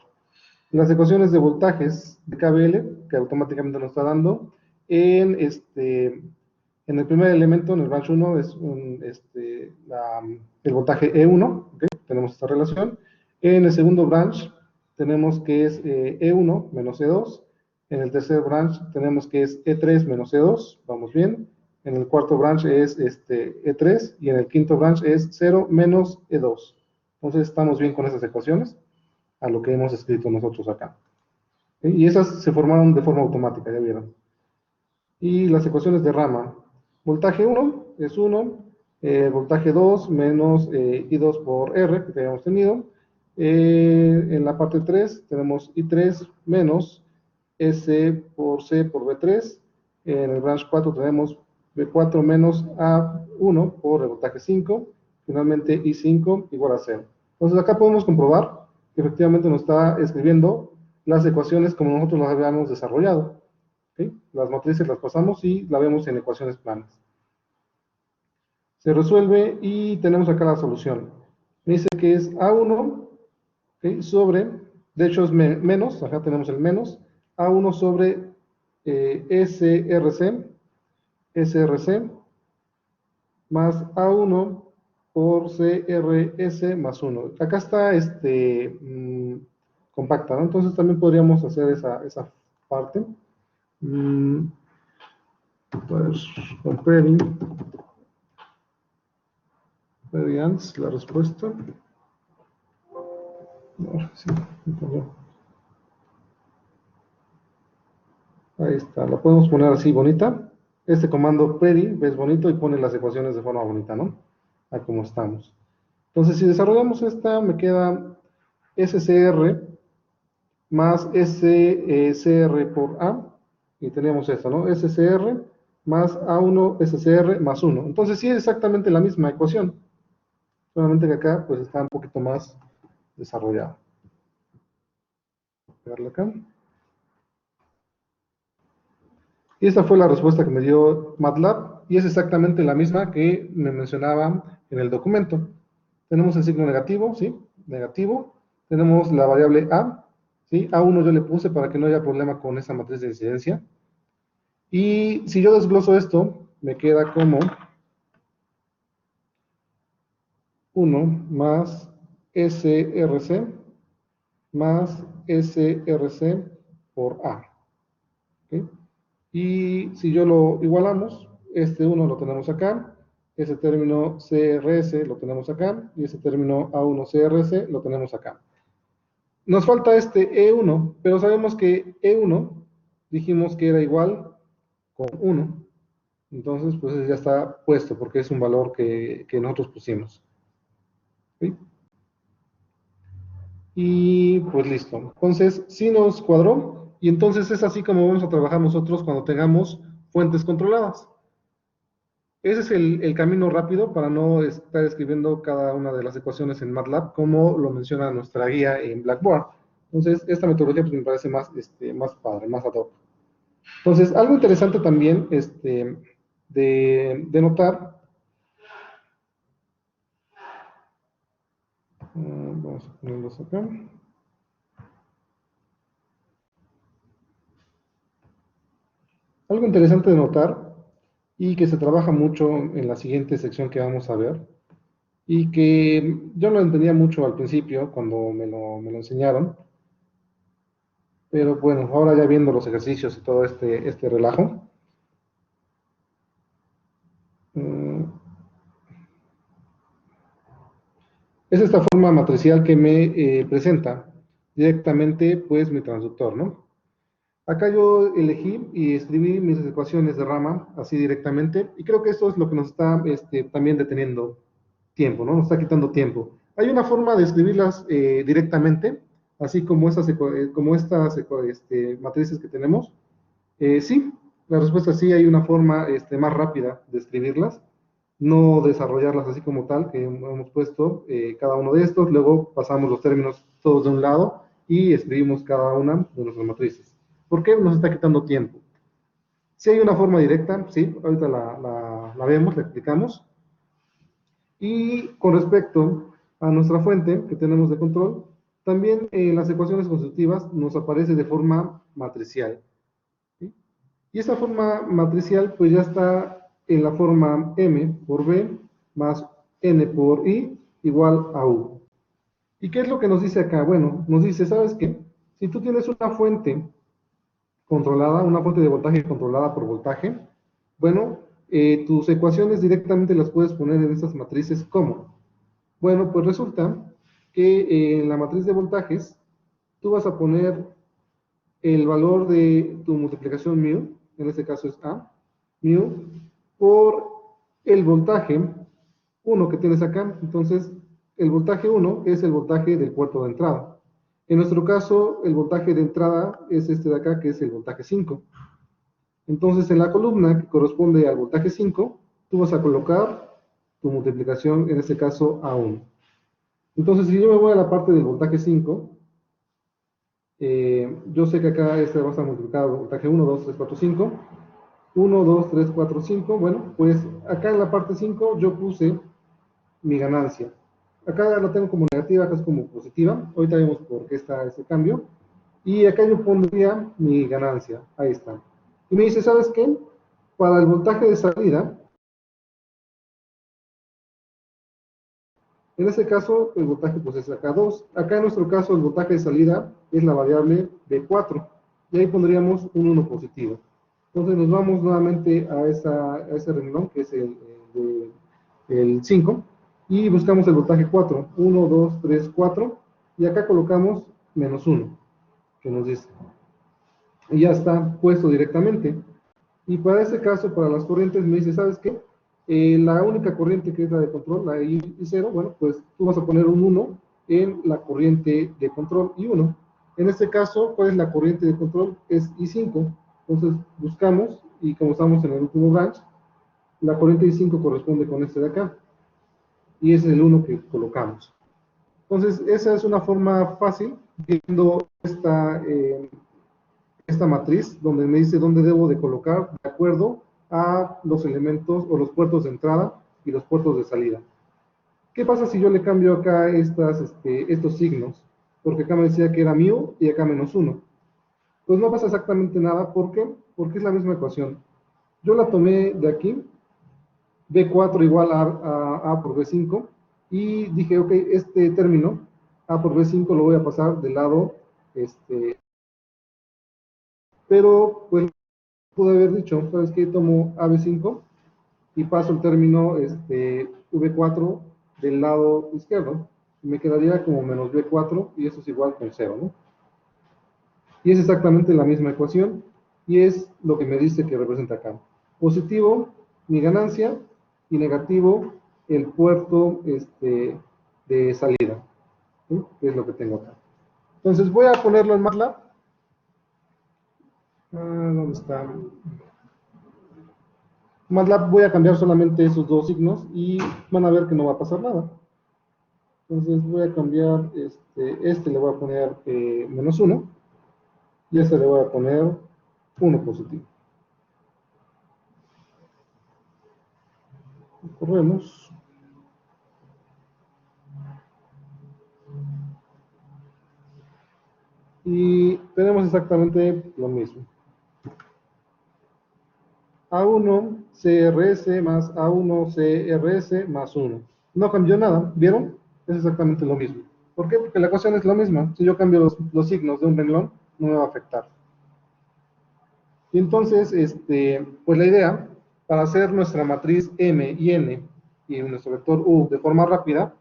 [SPEAKER 1] Las ecuaciones de voltajes de KVL, que automáticamente nos está dando, en el primer elemento, en el branch 1, es el voltaje E1, ¿okay? Tenemos esta relación. En el segundo branch tenemos que es E1 menos E2. En el tercer branch tenemos que es E3 menos E2, vamos bien. En el cuarto branch es E3 y en el quinto branch es 0 menos E2. Entonces estamos bien con esas ecuaciones a lo que hemos escrito nosotros acá. Y esas se formaron de forma automática, ya vieron. Y las ecuaciones de rama. Voltaje 1 es 1, voltaje 2 menos I2 por R, que habíamos tenido. En la parte 3 tenemos I3 menos S por C por B3. En el branch 4 tenemos B4 menos A1 por el voltaje 5. Finalmente I5 igual a 0. Entonces acá podemos comprobar que efectivamente nos está escribiendo las ecuaciones como nosotros las habíamos desarrollado. ¿Okay? Las matrices las pasamos y la vemos en ecuaciones planas. Se resuelve y tenemos acá la solución. Me dice que es A1, ¿okay? Sobre, de hecho es menos, acá tenemos el menos, A1 sobre SRC más A1 por CRS más 1. Acá está compacta, ¿no? Entonces también podríamos hacer esa parte. Pues con variance, la respuesta. No, sí, ahí está, la podemos poner así bonita. Este comando peri ves bonito y pone las ecuaciones de forma bonita, ¿no? A como estamos. Entonces, si desarrollamos esta, me queda SCR más SCR por A. Y tenemos esto, ¿no? SCR más A1 SCR más 1. Entonces, sí es exactamente la misma ecuación. Solamente que acá, pues, está un poquito más desarrollado. Pegarle acá. Y esta fue la respuesta que me dio MATLAB y es exactamente la misma que me mencionaba en el documento. Tenemos el signo negativo, ¿sí? Negativo. Tenemos la variable A, ¿sí? A1 yo le puse para que no haya problema con esa matriz de incidencia. Y si yo desgloso esto, me queda como 1 más SRC más SRC por A. ¿Okay? Y si yo lo igualamos, este 1 lo tenemos acá, ese término CRS lo tenemos acá, y ese término A1 CRS lo tenemos acá. Nos falta este E1, pero sabemos que E1 dijimos que era igual con 1. Entonces, pues ya está puesto, porque es un valor que nosotros pusimos. ¿Sí? Y pues listo. Entonces, sí nos cuadró, y entonces es así como vamos a trabajar nosotros cuando tengamos fuentes controladas. Ese es el camino rápido para no estar escribiendo cada una de las ecuaciones en MATLAB, como lo menciona nuestra guía en Blackboard. Entonces, esta metodología pues, me parece más, más padre, más ad hoc. Entonces, algo interesante también de notar, vamos a ponerlos acá. Algo interesante de notar y que se trabaja mucho en la siguiente sección que vamos a ver, y que yo no entendía mucho al principio cuando me lo enseñaron, pero bueno, ahora ya viendo los ejercicios y todo este relajo, es esta forma matricial que me presenta directamente pues mi transductor, ¿no? Acá yo elegí y escribí mis ecuaciones de rama así directamente, y creo que esto es lo que nos está también deteniendo tiempo, ¿no? Nos está quitando tiempo. Hay una forma de escribirlas directamente, así como estas matrices que tenemos. Sí, la respuesta es sí, hay una forma más rápida de escribirlas, no desarrollarlas así como tal, que hemos puesto cada uno de estos, luego pasamos los términos todos de un lado y escribimos cada una de nuestras matrices. ¿Por qué nos está quitando tiempo? Si hay una forma directa, sí, ahorita la vemos, la explicamos. Y con respecto a nuestra fuente que tenemos de control, también en las ecuaciones constitutivas nos aparece de forma matricial, ¿sí? Y esa forma matricial pues ya está en la forma m por b más n por i igual a u. ¿Y qué es lo que nos dice acá? Bueno, nos dice, ¿sabes qué? Si tú tienes una fuente controlada, una fuente de voltaje controlada por voltaje, bueno, tus ecuaciones directamente las puedes poner en estas matrices. ¿Cómo? Bueno, pues resulta que en la matriz de voltajes tú vas a poner el valor de tu multiplicación mu, en este caso es A, mu, por el voltaje 1 que tienes acá. Entonces, el voltaje 1 es el voltaje del puerto de entrada. En nuestro caso, el voltaje de entrada es este de acá, que es el voltaje 5. Entonces, en la columna que corresponde al voltaje 5, tú vas a colocar tu multiplicación, en este caso, a 1. Entonces, si yo me voy a la parte del voltaje 5, yo sé que acá este va a estar multiplicado voltaje 1, 2, 3, 4, 5. 1, 2, 3, 4, 5. Bueno, pues acá en la parte 5 yo puse mi ganancia. Acá la tengo como negativa, acá es como positiva. Ahorita vemos por qué está ese cambio. Y acá yo pondría mi ganancia. Ahí está. Y me dice, ¿sabes qué? Para el voltaje de salida, en este caso, el voltaje pues es acá 2. Acá en nuestro caso, el voltaje de salida es la variable B4. Y ahí pondríamos un 1 positivo. Entonces nos vamos nuevamente a ese renglón, que es el 5, y buscamos el voltaje 4. 1, 2, 3, 4. Y acá colocamos menos 1, que nos dice. Y ya está puesto directamente. Y para este caso, para las corrientes, me dice, ¿sabes qué? La única corriente que es la de control, la I0, bueno, pues tú vas a poner un 1 en la corriente de control I1. En este caso, ¿cuál es la corriente de control? Es I5. Entonces, buscamos, y como estamos en el último branch, la corriente I5 corresponde con este de acá. Y ese es el 1 que colocamos. Entonces, esa es una forma fácil, viendo esta matriz, donde me dice dónde debo de colocar de acuerdo a los elementos o los puertos de entrada y los puertos de salida. ¿Qué pasa si yo le cambio acá estos signos? Porque acá me decía que era mu y acá menos 1. Pues no pasa exactamente nada. ¿Por qué? Porque es la misma ecuación. Yo la tomé de aquí, B4 igual a por B5, y dije, ok, este término, A por B5, lo voy a pasar del lado, pero pues pude haber dicho, ¿sabes qué? Tomo AB5 y paso el término V4 del lado izquierdo. Me quedaría como menos B4 y eso es igual con 0, ¿no? Y es exactamente la misma ecuación y es lo que me dice que representa acá. Positivo, mi ganancia, y negativo, el puerto de salida, ¿sí? Que es lo que tengo acá. Entonces voy a ponerlo en MATLAB. ¿Dónde está? MATLAB voy a cambiar solamente esos dos signos y van a ver que no va a pasar nada. Entonces voy a cambiar, este le voy a poner -1 y este le voy a poner 1 positivo. Corremos. Y tenemos exactamente lo mismo. A1 CRS más A1 CRS más 1. No cambió nada, ¿vieron? Es exactamente lo mismo. ¿Por qué? Porque la ecuación es la misma. Si yo cambio los signos de un renglón, no me va a afectar. Y entonces, pues la idea, para hacer nuestra matriz M y N y nuestro vector U de forma rápida,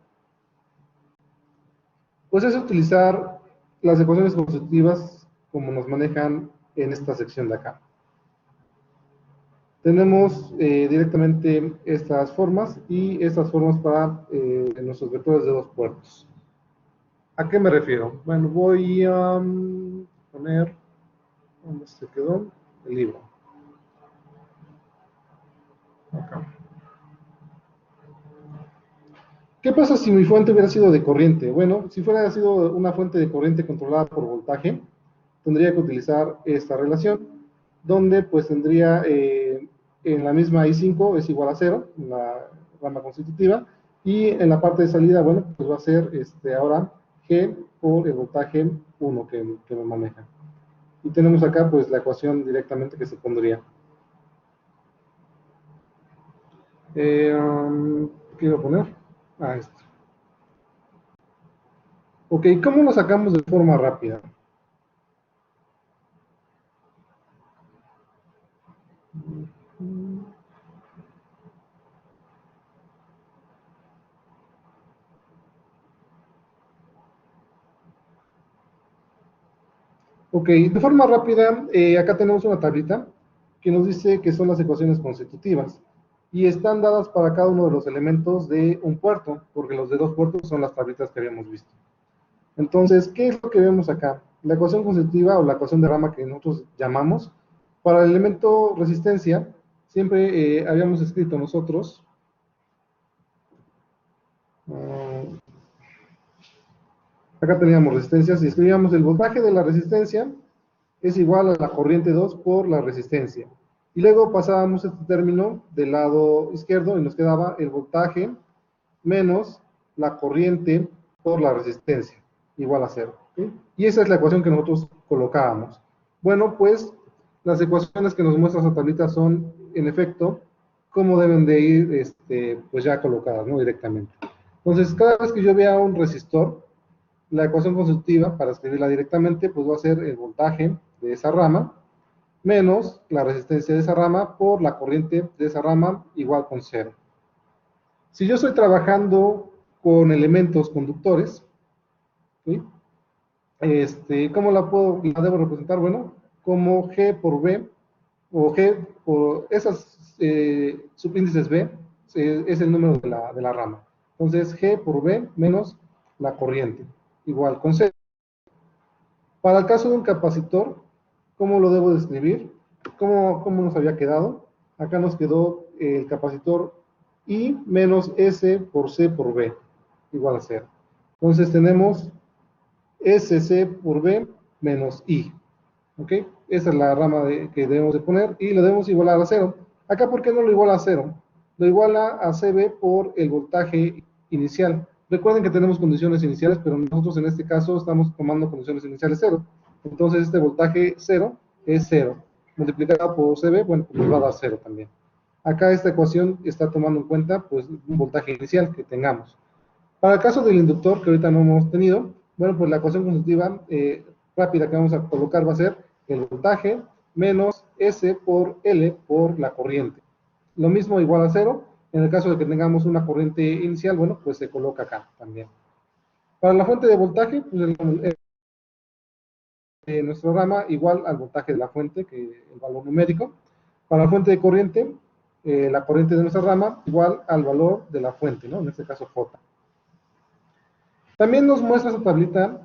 [SPEAKER 1] pues es utilizar las ecuaciones constitutivas como nos manejan en esta sección de acá. Tenemos directamente estas formas y estas formas para nuestros vectores de dos puertos. ¿A qué me refiero? Bueno, voy a poner, ¿dónde se quedó? El libro. Acá. ¿Qué pasa si mi fuente hubiera sido de corriente? Bueno, si fuera sido una fuente de corriente controlada por voltaje, tendría que utilizar esta relación, donde pues tendría en la misma I5 es igual a 0, en la rama constitutiva, y en la parte de salida, bueno, pues va a ser ahora G por el voltaje 1 que me maneja. Y tenemos acá pues la ecuación directamente que se pondría. ¿Qué iba a poner? Esto. Ok, ¿cómo lo sacamos de forma rápida? Ok, de forma rápida, acá tenemos una tablita que nos dice que son las ecuaciones constitutivas y están dadas para cada uno de los elementos de un puerto, porque los de dos puertos son las tablitas que habíamos visto. Entonces, ¿qué es lo que vemos acá? La ecuación constitutiva o la ecuación de rama que nosotros llamamos, para el elemento resistencia, siempre habíamos escrito nosotros, acá teníamos resistencias y escribíamos el voltaje de la resistencia es igual a la corriente 2 por la resistencia. Y luego pasábamos este término del lado izquierdo y nos quedaba el voltaje menos la corriente por la resistencia, igual a 0. ¿Sí? Y esa es la ecuación que nosotros colocábamos. Bueno, pues las ecuaciones que nos muestra esa tablita son, en efecto, cómo deben de ir pues ya colocadas, ¿no? Directamente. Entonces, cada vez que yo vea un resistor, la ecuación constitutiva, para escribirla directamente, pues va a ser el voltaje de esa rama menos la resistencia de esa rama por la corriente de esa rama igual con 0. Si yo estoy trabajando con elementos conductores, ¿sí? ¿Cómo la debo representar? Bueno, como G por B, o G por esas subíndices B, es el número de la rama. Entonces, G por B menos la corriente, igual con 0. Para el caso de un capacitor, ¿cómo lo debo describir? ¿Cómo nos había quedado? Acá nos quedó el capacitor I menos S por C por B, igual a 0. Entonces tenemos SC por B menos I. ¿Ok? Esa es la rama que debemos de poner y lo debemos igualar a 0. Acá, ¿por qué no lo iguala a 0? Lo iguala a CB por el voltaje inicial. Recuerden que tenemos condiciones iniciales, pero nosotros en este caso estamos tomando condiciones iniciales 0. Entonces este voltaje 0 es 0. Multiplicado por CB, bueno, pues nos va a dar 0 también. Acá esta ecuación está tomando en cuenta pues un voltaje inicial que tengamos. Para el caso del inductor, que ahorita no hemos tenido, bueno, pues la ecuación constitutiva rápida que vamos a colocar va a ser el voltaje menos S por L por la corriente. Lo mismo igual a 0. En el caso de que tengamos una corriente inicial, bueno, pues se coloca acá también. Para la fuente de voltaje, pues nuestra rama igual al voltaje de la fuente, que el valor numérico. Para la fuente de corriente, la corriente de nuestra rama igual al valor de la fuente, ¿no? En este caso J. También nos muestra esta tablita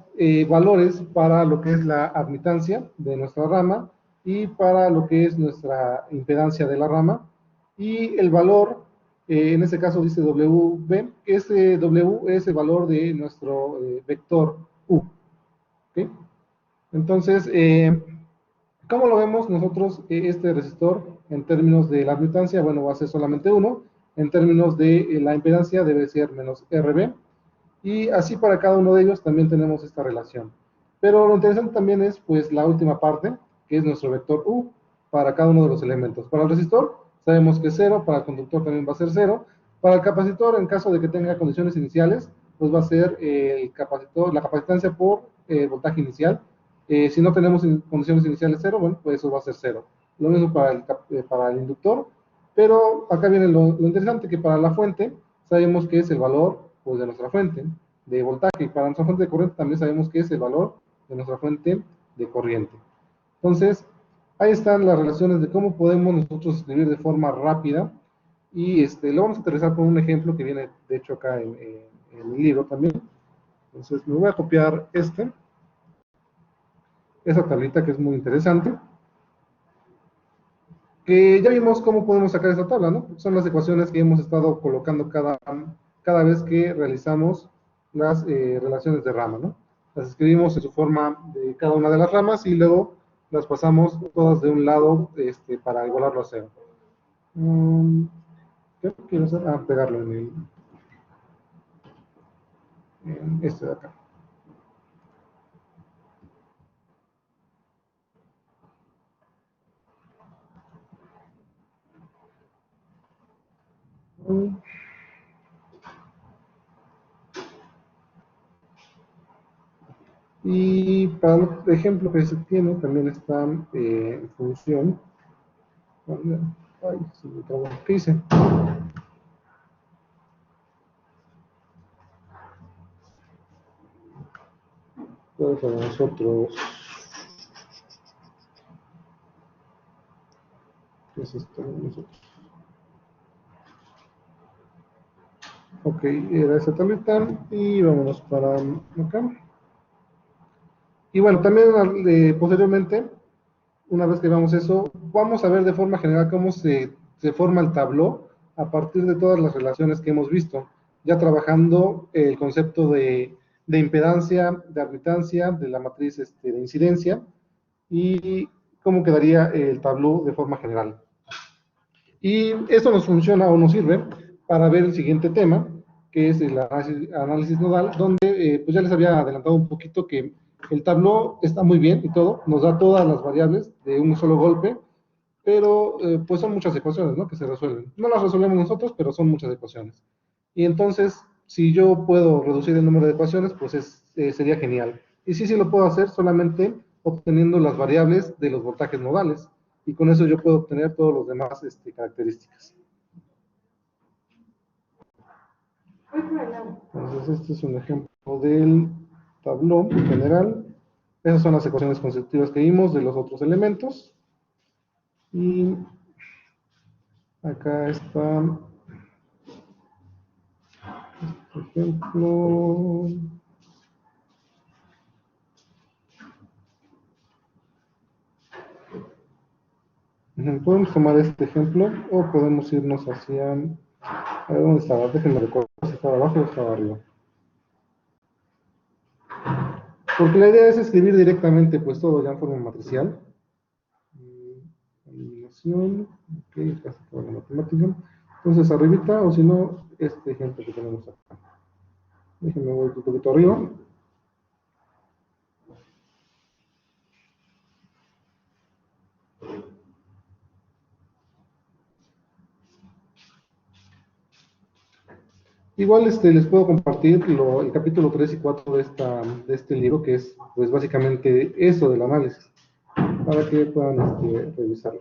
[SPEAKER 1] valores para lo que es la admitancia de nuestra rama y para lo que es nuestra impedancia de la rama. y el valor, en este caso dice WB, ese W es el valor de nuestro vector U. ¿Okay? Entonces, ¿cómo lo vemos nosotros este resistor en términos de la admitancia? Bueno, va a ser solamente 1. En términos de la impedancia debe ser menos RB. Y así para cada uno de ellos también tenemos esta relación. Pero lo interesante también es pues la última parte, que es nuestro vector U para cada uno de los elementos. Para el resistor sabemos que es 0, para el conductor también va a ser 0. Para el capacitor, en caso de que tenga condiciones iniciales, pues va a ser el capacitor, la capacitancia por voltaje inicial. Si no tenemos condiciones iniciales 0, bueno, pues eso va a ser 0. Lo mismo para el inductor, pero acá viene lo interesante, que para la fuente sabemos que es el valor pues, de nuestra fuente de voltaje, y para nuestra fuente de corriente también sabemos que es el valor de nuestra fuente de corriente. Entonces, ahí están las relaciones de cómo podemos nosotros escribir de forma rápida, y lo vamos a aterrizar con un ejemplo que viene, de hecho, acá en el libro también. Entonces, me voy a copiar esa tablita que es muy interesante, que ya vimos cómo podemos sacar esa tabla, ¿no? Son las ecuaciones que hemos estado colocando cada vez que realizamos las relaciones de rama, ¿no? Las escribimos en su forma de cada una de las ramas y luego las pasamos todas de un lado para igualarlo a 0. ¿Qué quiero hacer? Pegarlo en este de acá. Y para el ejemplo que se tiene, también está en función. Ay, se me trabó. ¿Qué hice? Todo para nosotros. ¿Qué es esto? Nosotros. Ok, era esa tableta y vámonos para acá. Y bueno, también posteriormente, una vez que veamos eso, vamos a ver de forma general cómo se forma el tabló a partir de todas las relaciones que hemos visto, ya trabajando el concepto de impedancia, de admitancia, de la matriz de incidencia, y cómo quedaría el tabló de forma general. Y esto nos funciona o nos sirve para ver el siguiente tema, que es el análisis nodal, donde pues ya les había adelantado un poquito que el tabló está muy bien y todo, nos da todas las variables de un solo golpe, pero pues son muchas ecuaciones, ¿no?, que se resuelven. No las resolvemos nosotros, pero son muchas ecuaciones. Y entonces, si yo puedo reducir el número de ecuaciones, pues sería genial. Y sí lo puedo hacer solamente obteniendo las variables de los voltajes nodales. Y con eso yo puedo obtener todos los demás características. Entonces, este es un ejemplo del tablón general. Esas son las ecuaciones constitutivas que vimos de los otros elementos. Y acá está este ejemplo. Podemos tomar este ejemplo o podemos irnos hacia... A ver, ¿dónde estaba? Déjenme recordar si estaba abajo o estaba arriba. Porque la idea es escribir directamente pues todo ya en forma matricial. Eliminación, ok, casi toda la matemática. Entonces arribita, o si no, este ejemplo que tenemos acá. Déjenme voy un poquito arriba. Igual les puedo compartir el capítulo 3 y 4 de este libro, que es pues básicamente eso del análisis, para que puedan revisarlo.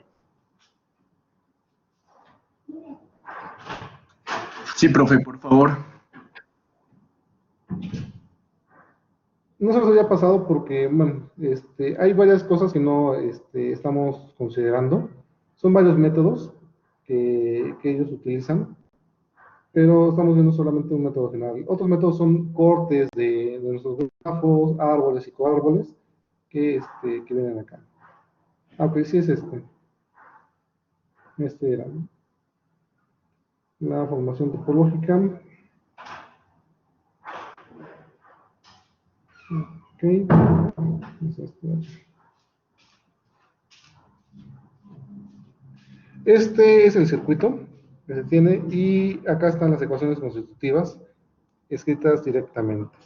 [SPEAKER 2] Sí, profe, por favor.
[SPEAKER 1] No se nos había pasado porque, bueno, hay varias cosas que no estamos considerando. Son varios métodos que ellos utilizan, pero estamos viendo solamente un método general. Otros métodos son cortes de nuestros grafos, árboles y coárboles que vienen acá. Ah, ok, sí es este. Este era, ¿no? la formación topológica. Ok. Este es el circuito que se tiene y acá están las ecuaciones constitutivas escritas directamente.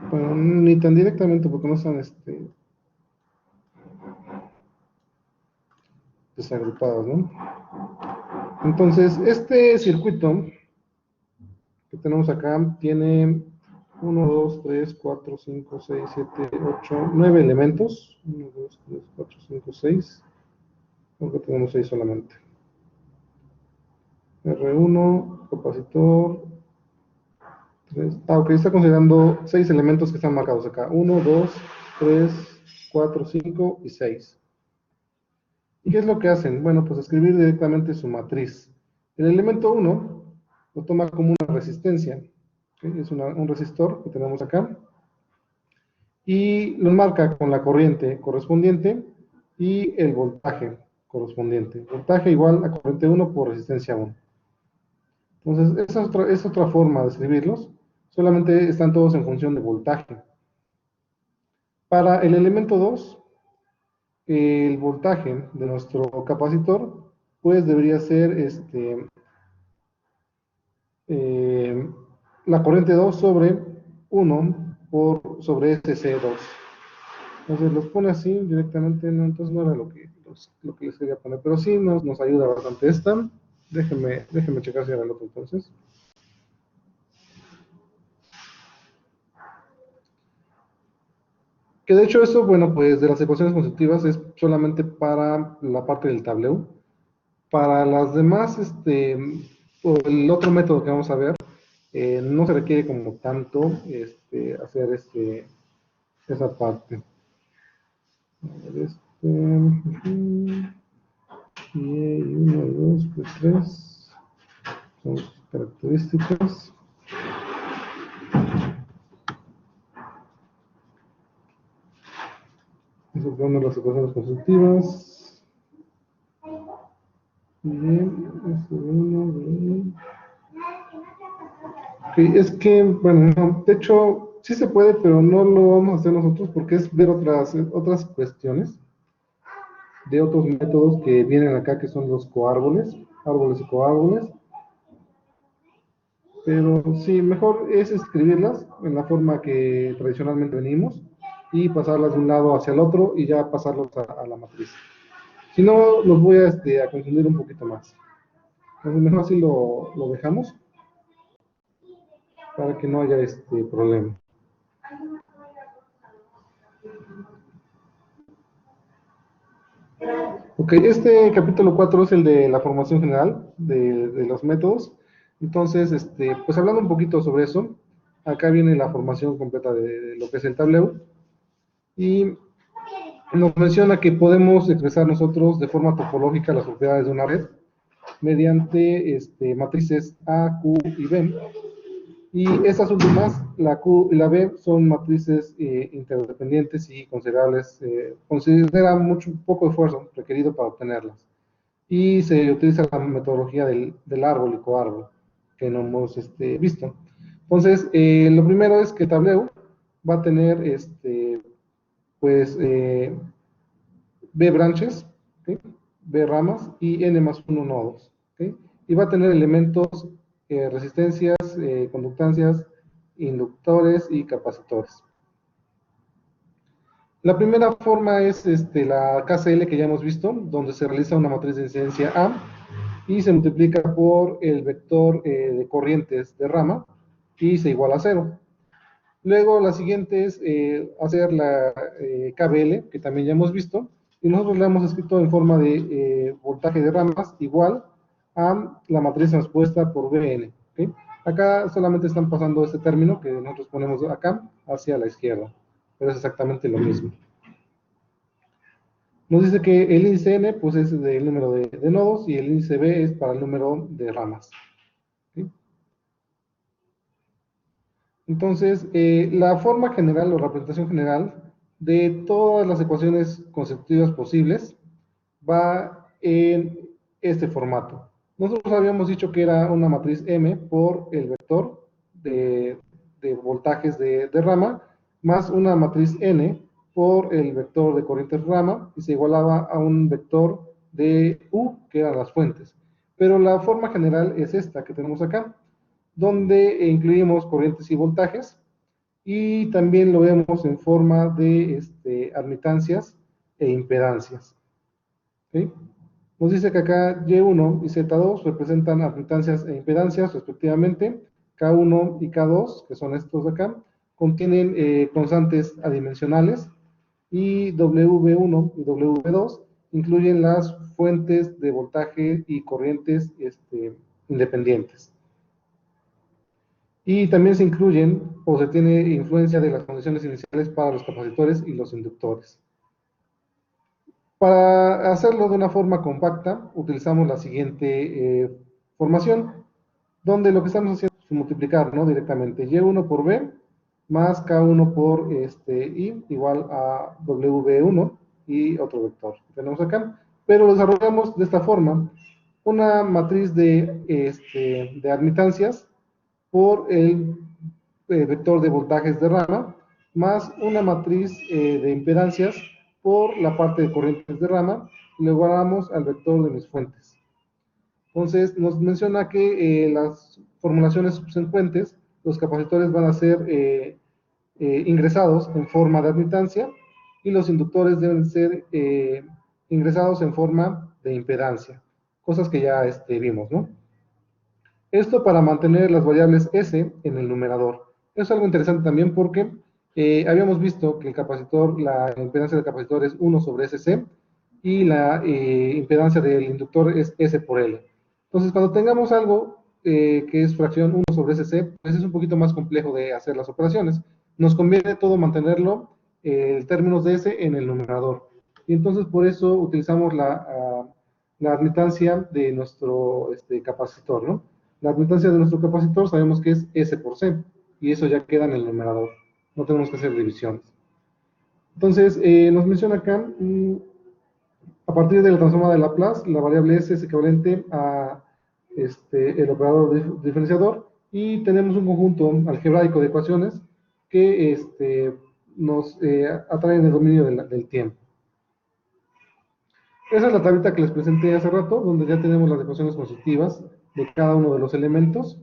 [SPEAKER 1] Bueno, ni tan directamente porque no están desagrupados, ¿no? Entonces, este circuito que tenemos acá tiene 1, 2, 3, 4, 5, 6, 7, 8, 9 elementos. 1, 2, 3, 4, 5, 6. Porque tenemos 6 solamente. R1, capacitor. 3. Ok, está considerando 6 elementos que están marcados acá. 1, 2, 3, 4, 5 y 6. ¿Y qué es lo que hacen? Bueno, pues escribir directamente su matriz. El elemento 1 lo toma como una resistencia. ¿Okay? Es un resistor que tenemos acá. Y lo marca con la corriente correspondiente y el voltaje correspondiente. Voltaje igual a corriente 1 por resistencia 1. Entonces, esa es otra forma de escribirlos. Solamente están todos en función de voltaje. Para el elemento 2, el voltaje de nuestro capacitor, pues debería ser la corriente 2 sobre 1 sobre SC2. Entonces los pone así directamente, no, entonces no era lo que les quería poner, pero sí nos ayuda bastante esta. Déjenme checar si era el otro entonces. Que de hecho eso, bueno, pues de las ecuaciones constitutivas es solamente para la parte del tablero. Para las demás, o el otro método que vamos a ver, no se requiere como tanto hacer esa parte. A ver, y 1, 2, 3 son sus características. Eso son las ecuaciones constitutivas. Bien, es que, bueno, no, de hecho, sí se puede, pero no lo vamos a hacer nosotros porque es ver otras cuestiones de otros métodos que vienen acá, que son los coárboles, árboles y coárboles. Pero sí, mejor es escribirlas en la forma que tradicionalmente venimos y pasarlas de un lado hacia el otro y ya pasarlos a la matriz. Si no, los voy a confundir un poquito más. Entonces, mejor así lo dejamos para que no haya problema. Ok, este capítulo 4 es el de la formación general de los métodos. Entonces, pues hablando un poquito sobre eso, acá viene la formación completa de lo que es el tablero. Y nos menciona que podemos expresar nosotros de forma topológica las propiedades de una red mediante matrices A, Q y B. Y estas últimas, la Q y la B, son matrices interdependientes y considerables, considera un poco de esfuerzo requerido para obtenerlas. Y se utiliza la metodología del árbol y coárbol, que no hemos visto. Entonces, lo primero es que tablero va a tener, pues, B branches, ¿okay? B ramas y N más 1 nodos. ¿Okay? Y va a tener elementos, resistencias, conductancias, inductores y capacitores. La primera forma es la KCL que ya hemos visto, donde se realiza una matriz de incidencia A y se multiplica por el vector de corrientes de rama y se iguala a 0. Luego la siguiente es hacer la KBL, que también ya hemos visto, y nosotros la hemos escrito en forma de voltaje de ramas igual a la matriz transpuesta por Bn. ¿Okay? Acá solamente están pasando este término que nosotros ponemos acá hacia la izquierda, pero es exactamente lo mismo. Nos dice que el índice n pues, es del número de nodos y el índice b es para el número de ramas. ¿Sí? Entonces, la forma general o representación general de todas las ecuaciones constitutivas posibles va en este formato. Nosotros habíamos dicho que era una matriz M por el vector de voltajes de rama, más una matriz N por el vector de corrientes rama, y se igualaba a un vector de U, que eran las fuentes. Pero la forma general es esta que tenemos acá, donde incluimos corrientes y voltajes, y también lo vemos en forma de admitancias e impedancias. ¿Okay? Nos dice que acá Y1 y Z2 representan admitancias e impedancias respectivamente. K1 y K2, que son estos de acá, contienen constantes adimensionales, y W1 y W2 incluyen las fuentes de voltaje y corrientes independientes. Y también se incluyen o se tiene influencia de las condiciones iniciales para los capacitores y los inductores. Para hacerlo de una forma compacta, utilizamos la siguiente formación, donde lo que estamos haciendo es multiplicar, ¿no? Directamente Y1 por B más K1 por I igual a W1 y otro vector que tenemos acá. Pero lo desarrollamos de esta forma: una matriz de admitancias por el vector de voltajes de rama, más una matriz de impedancias por la parte de corrientes de rama, y lo igualamos al vector de mis fuentes. Entonces, nos menciona que las formulaciones subsecuentes, los capacitores van a ser ingresados en forma de admitancia, y los inductores deben ser ingresados en forma de impedancia, cosas que ya vimos, ¿no? Esto para mantener las variables S en el numerador. Es algo interesante también porque habíamos visto que el capacitor, la impedancia del capacitor es 1 sobre SC, y la impedancia del inductor es S por L. Entonces, cuando tengamos algo que es fracción 1 sobre SC, pues es un poquito más complejo de hacer las operaciones. Nos conviene todo mantenerlo en términos de S en el numerador. Y entonces por eso utilizamos la admitancia de nuestro capacitor, ¿no? La admitancia de nuestro capacitor sabemos que es S por C, y eso ya queda en el numerador. No tenemos que hacer divisiones. Entonces, nos menciona acá, a partir de la transformada de Laplace, la variable S es equivalente a el operador diferenciador, y tenemos un conjunto algebraico de ecuaciones que nos atraen el dominio del tiempo. Esa es la tablita que les presenté hace rato, donde ya tenemos las ecuaciones constitutivas de cada uno de los elementos.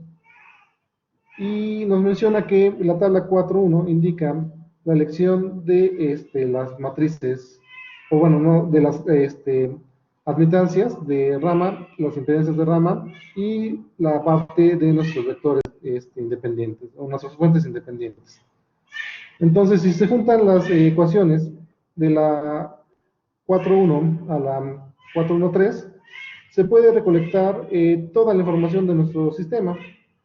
[SPEAKER 1] Y nos menciona que la tabla 4.1 indica la elección de las matrices, o bueno, no, de las admitancias de rama, las impedancias de rama, y la parte de nuestros vectores independientes, o nuestras fuentes independientes. Entonces, si se juntan las ecuaciones de la 4.1 a la 4.1.3, se puede recolectar toda la información de nuestro sistema.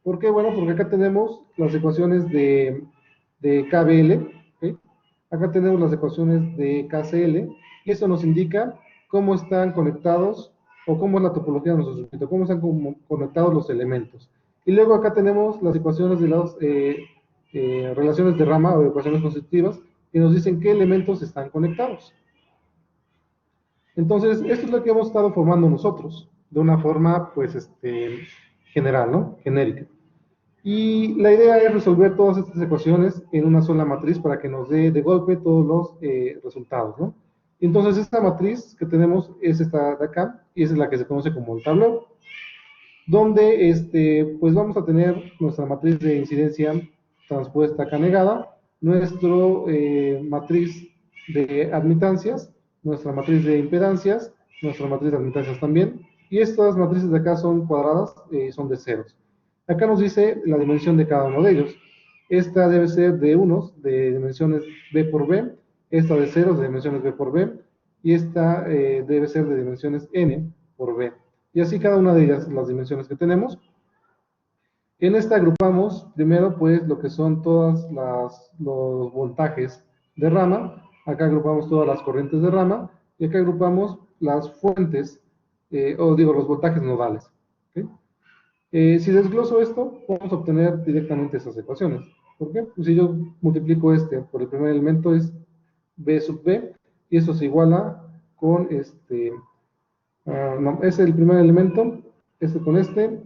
[SPEAKER 1] ¿Por qué? Bueno, porque acá tenemos las ecuaciones de KBL, ¿okay? Acá tenemos las ecuaciones de KCL, y eso nos indica cómo están conectados, o cómo es la topología de nuestro circuito, cómo están conectados los elementos. Y luego acá tenemos las ecuaciones de las relaciones de rama o ecuaciones constitutivas, que nos dicen qué elementos están conectados. Entonces, esto es lo que hemos estado formando nosotros, de una forma, pues, general, ¿no? Genérica. Y la idea es resolver todas estas ecuaciones en una sola matriz para que nos dé de golpe todos los resultados, ¿no? Y entonces, esta matriz que tenemos es esta de acá, y esa es la que se conoce como el tablero, donde, pues, vamos a tener nuestra matriz de incidencia transpuesta acá negada, nuestro matriz de admitancias, nuestra matriz de impedancias, nuestra matriz de admitancias también, y estas matrices de acá son cuadradas, son de ceros. Acá nos dice la dimensión de cada uno de ellos. Esta debe ser de unos, de dimensiones b por b, esta de ceros, de dimensiones b por b, y esta debe ser de dimensiones n por b. Y así cada una de ellas, las dimensiones que tenemos. En esta agrupamos primero pues lo que son todos los voltajes de rama, acá agrupamos todas las corrientes de rama, y acá agrupamos las fuentes, los voltajes nodales. ¿Okay? Si desgloso esto, vamos a obtener directamente esas ecuaciones. ¿Por qué? Pues si yo multiplico este por el primer elemento es b sub b, y eso se iguala con no, es el primer elemento, este con este,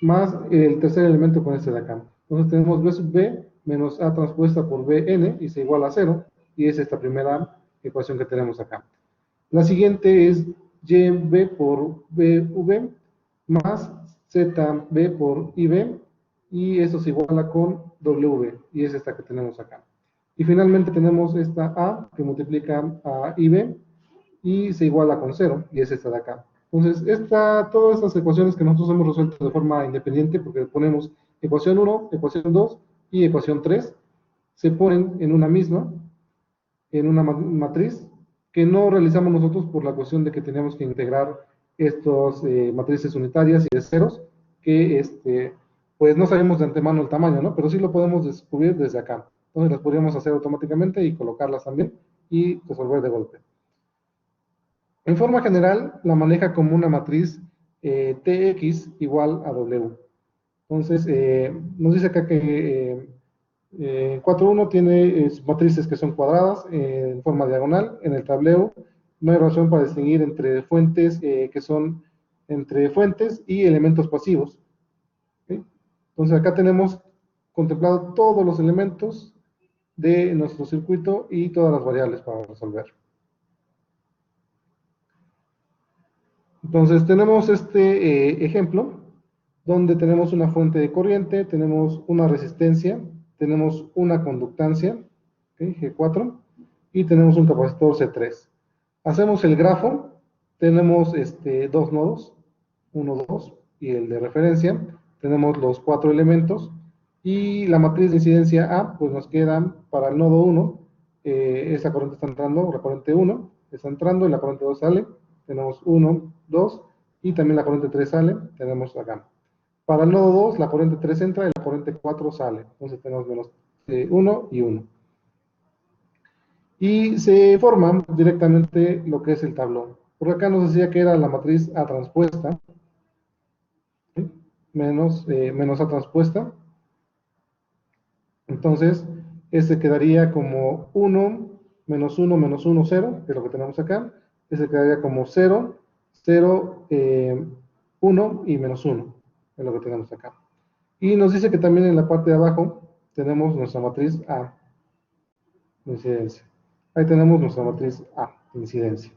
[SPEAKER 1] más el tercer elemento con este de acá. Entonces tenemos b sub b menos a transpuesta por bn y se iguala a 0, y es esta primera ecuación que tenemos acá. La siguiente es yb por bv más zb por ib, y eso se iguala con w, y es esta que tenemos acá. Y finalmente tenemos esta a que multiplica a ib y se iguala con 0, y es esta de acá. Entonces, todas estas ecuaciones que nosotros hemos resuelto de forma independiente, porque ponemos ecuación 1, ecuación 2 y ecuación 3, se ponen en una misma, en una matriz, que no realizamos nosotros por la cuestión de que teníamos que integrar estas matrices unitarias y de ceros, que pues no sabemos de antemano el tamaño, ¿no? Pero sí lo podemos descubrir desde acá. Entonces las podríamos hacer automáticamente y colocarlas también y resolver de golpe. En forma general, la maneja como una matriz Tx igual a W. Entonces, nos dice acá que 4.1 tiene matrices que son cuadradas en forma diagonal. En el tablero no hay razón para distinguir entre fuentes que son entre fuentes y elementos pasivos. ¿Okay? Entonces, acá tenemos contemplado todos los elementos de nuestro circuito y todas las variables para resolver. Entonces tenemos este ejemplo, donde tenemos una fuente de corriente, tenemos una resistencia, tenemos una conductancia, ¿okay? G4, y tenemos un capacitor C3. Hacemos el grafo, tenemos dos nodos, 1, 2, y el de referencia, tenemos los 4 elementos, y la matriz de incidencia A, pues nos queda para el nodo 1, esa corriente está entrando, la corriente 1 está entrando, y la corriente 2 sale, tenemos 1, 2, y también la corriente 3 sale, tenemos acá. Para el nodo 2, la corriente 3 entra y la corriente 4 sale, entonces tenemos menos 1 y 1. Y se forma directamente lo que es el tablón. Por acá nos decía que era la matriz A transpuesta, ¿sí? menos A transpuesta. Entonces, este quedaría como 1, menos 1, menos 1, 0, que es lo que tenemos acá. Este quedaría como 0, 0, 1 y menos 1, es lo que tenemos acá. Y nos dice que también en la parte de abajo tenemos nuestra matriz A de incidencia. Ahí tenemos nuestra matriz A de incidencia.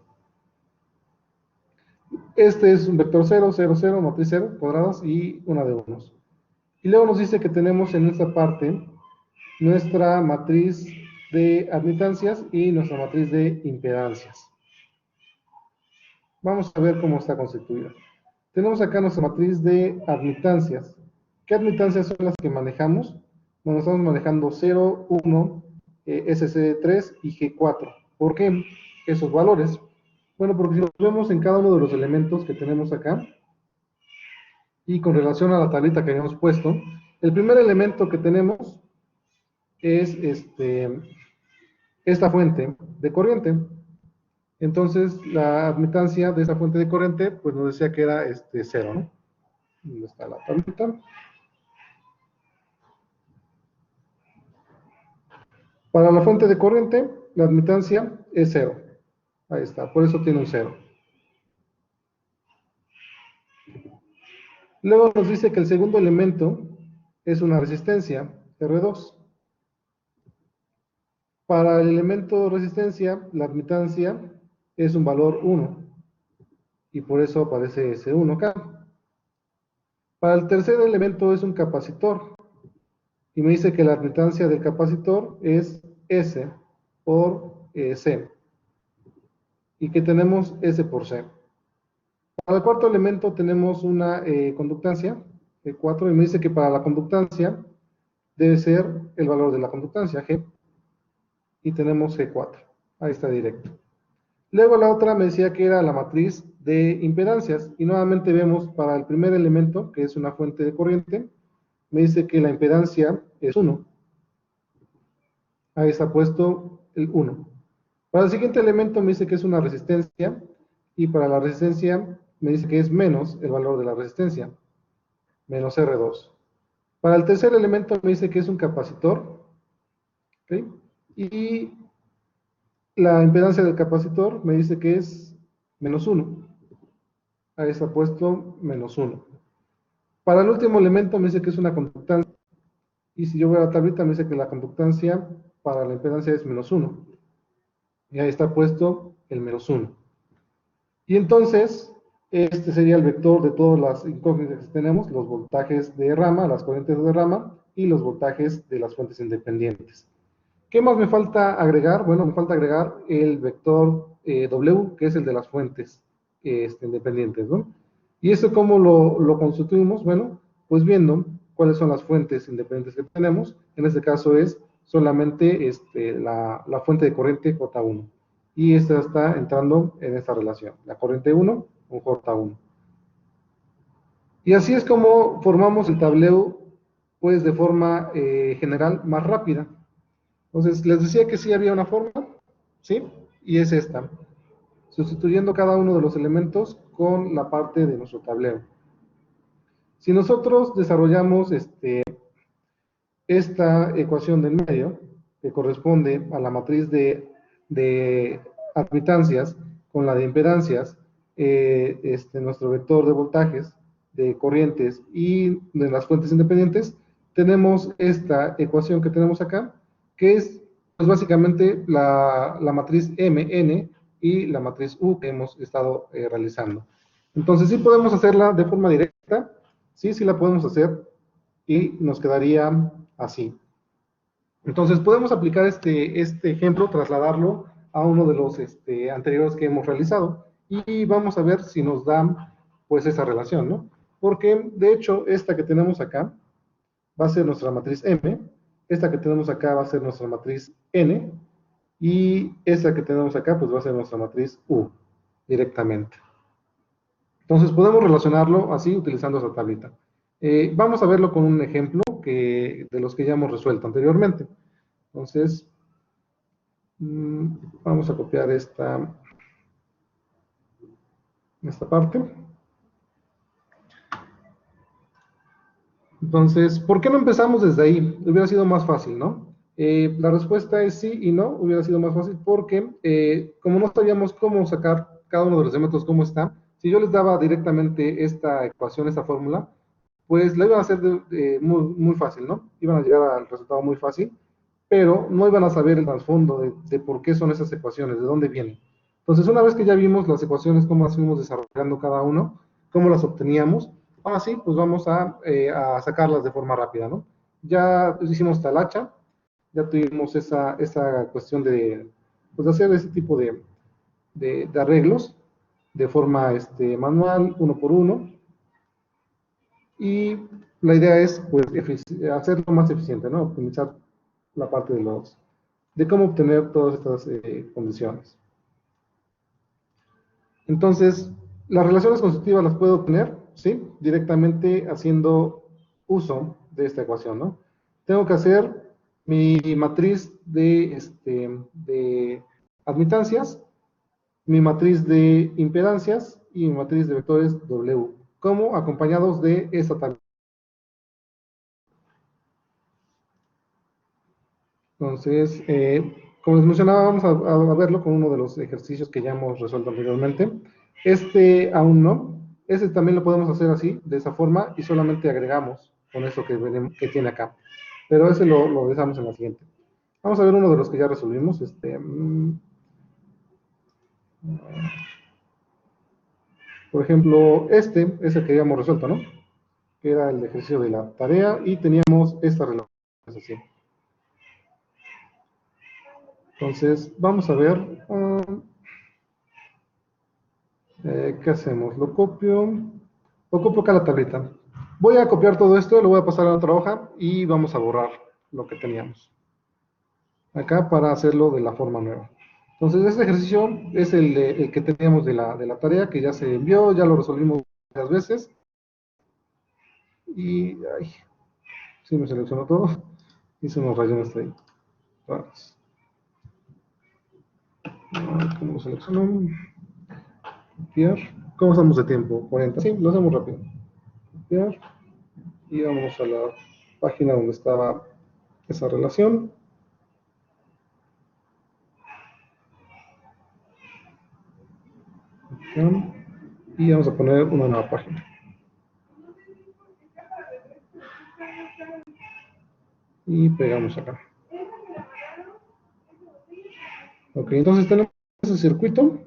[SPEAKER 1] Este es un vector 0, 0, 0, matriz 0, cuadradas y una de unos. Y luego nos dice que tenemos en esta parte nuestra matriz de admitancias y nuestra matriz de impedancias. Vamos a ver cómo está constituida. Tenemos acá nuestra matriz de admitancias. ¿Qué admitancias son las que manejamos? Bueno, estamos manejando 0, 1, SC3 y G4. ¿Por qué esos valores? Bueno, porque si nos vemos en cada uno de los elementos que tenemos acá, y con relación a la tablita que habíamos puesto, el primer elemento que tenemos es esta fuente de corriente. Entonces, la admitancia de esa fuente de corriente, pues nos decía que era 0, ¿no? ¿Dónde está la tablita? Para la fuente de corriente, la admitancia es 0. Ahí está, por eso tiene un 0. Luego nos dice que el segundo elemento es una resistencia, R2. Para el elemento resistencia, la admitancia es un valor 1. Y por eso aparece ese 1 acá. Para el tercer elemento es un capacitor. Y me dice que la admitancia del capacitor es S por C, y que tenemos S por C. Para el cuarto elemento tenemos una conductancia, 4, y me dice que para la conductancia debe ser el valor de la conductancia, G, y tenemos G4. Ahí está directo. Luego la otra me decía que era la matriz de impedancias, y nuevamente vemos para el primer elemento, que es una fuente de corriente, me dice que la impedancia es 1. Ahí está puesto el 1. Para el siguiente elemento me dice que es una resistencia, y para la resistencia me dice que es menos el valor de la resistencia, menos R2. Para el tercer elemento me dice que es un capacitor, ¿okay? Y la impedancia del capacitor me dice que es menos 1. Ahí está puesto menos 1. Para el último elemento me dice que es una conductancia, y si yo voy a la tablita me dice que la conductancia para la impedancia es menos 1. Y ahí está puesto el menos 1. Y entonces, este sería el vector de todas las incógnitas que tenemos, los voltajes de rama, las corrientes de rama, y los voltajes de las fuentes independientes. ¿Qué más me falta agregar? Bueno, me falta agregar el vector W, que es el de las fuentes independientes, ¿no? ¿Y eso cómo lo constituimos? Bueno, pues viendo cuáles son las fuentes independientes que tenemos. En este caso es solamente la fuente de corriente J1. Y esta está entrando en esta relación, la corriente 1 con J1. Y así es como formamos el tablero, pues de forma general más rápida. Entonces, les decía que sí había una forma, ¿sí? Y es esta, sustituyendo cada uno de los elementos con la parte de nuestro tablero. Si nosotros desarrollamos esta ecuación del medio, que corresponde a la matriz de admitancias con la de impedancias, nuestro vector de voltajes, de corrientes y de las fuentes independientes, tenemos esta ecuación que tenemos acá, que es pues, básicamente la matriz MN y la matriz U que hemos estado realizando. Entonces sí podemos hacerla de forma directa, sí la podemos hacer, y nos quedaría así. Entonces podemos aplicar este ejemplo, trasladarlo a uno de los anteriores que hemos realizado, y vamos a ver si nos da pues esa relación, ¿no? Porque de hecho esta que tenemos acá va a ser nuestra matriz M, esta que tenemos acá va a ser nuestra matriz N, y esta que tenemos acá pues va a ser nuestra matriz U, directamente. Entonces podemos relacionarlo así utilizando esa tablita. Vamos a verlo con un ejemplo de los que ya hemos resuelto anteriormente. Entonces, vamos a copiar esta parte. Entonces, ¿por qué no empezamos desde ahí? Hubiera sido más fácil, ¿no? La respuesta es sí y no, hubiera sido más fácil porque como no sabíamos cómo sacar cada uno de los elementos, cómo está, si yo les daba directamente esta ecuación, esta fórmula, pues la iban a hacer muy, muy fácil, ¿no? Iban a llegar al resultado muy fácil, pero no iban a saber el trasfondo de por qué son esas ecuaciones, de dónde vienen. Entonces, una vez que ya vimos las ecuaciones, cómo las fuimos desarrollando cada uno, cómo las obteníamos, ahora sí, pues vamos a sacarlas de forma rápida, ¿no? Ya hicimos talacha, ya tuvimos esa cuestión pues, de hacer ese tipo de arreglos de forma manual, uno por uno, y la idea es pues, hacerlo más eficiente, ¿no? Optimizar la parte de cómo obtener todas estas condiciones. Entonces, las relaciones constitutivas las puedo obtener, ¿sí? Directamente haciendo uso de esta ecuación, ¿no? Tengo que hacer mi matriz de admitancias, mi matriz de impedancias y mi matriz de vectores W, como acompañados de esta tabla. Entonces, como les mencionaba, vamos a verlo con uno de los ejercicios que ya hemos resuelto anteriormente. Aún no. También lo podemos hacer así, de esa forma, y solamente agregamos con eso que tiene acá. Pero ese lo dejamos en la siguiente. Vamos a ver uno de los que ya resolvimos. Por ejemplo, es el que habíamos resuelto, ¿no? Que era el ejercicio de la tarea, y teníamos esta relación. Así. Entonces, vamos a ver, ¿qué hacemos? Lo copio acá a la tablita. Voy a copiar todo esto, lo voy a pasar a otra hoja y vamos a borrar lo que teníamos acá para hacerlo de la forma nueva. Entonces, este ejercicio es el que teníamos de la tarea, que ya se envió, ya lo resolvimos varias veces. Y, ay, sí me seleccionó todo. Hice unos rayones ahí. Raros. ¿Cómo lo selecciono? Copiar. ¿Cómo estamos de tiempo? 40. Sí, lo hacemos rápido. Copiar. Y vamos a la página donde estaba esa relación. Y vamos a poner una nueva página. Y pegamos acá. Ok, entonces tenemos ese circuito.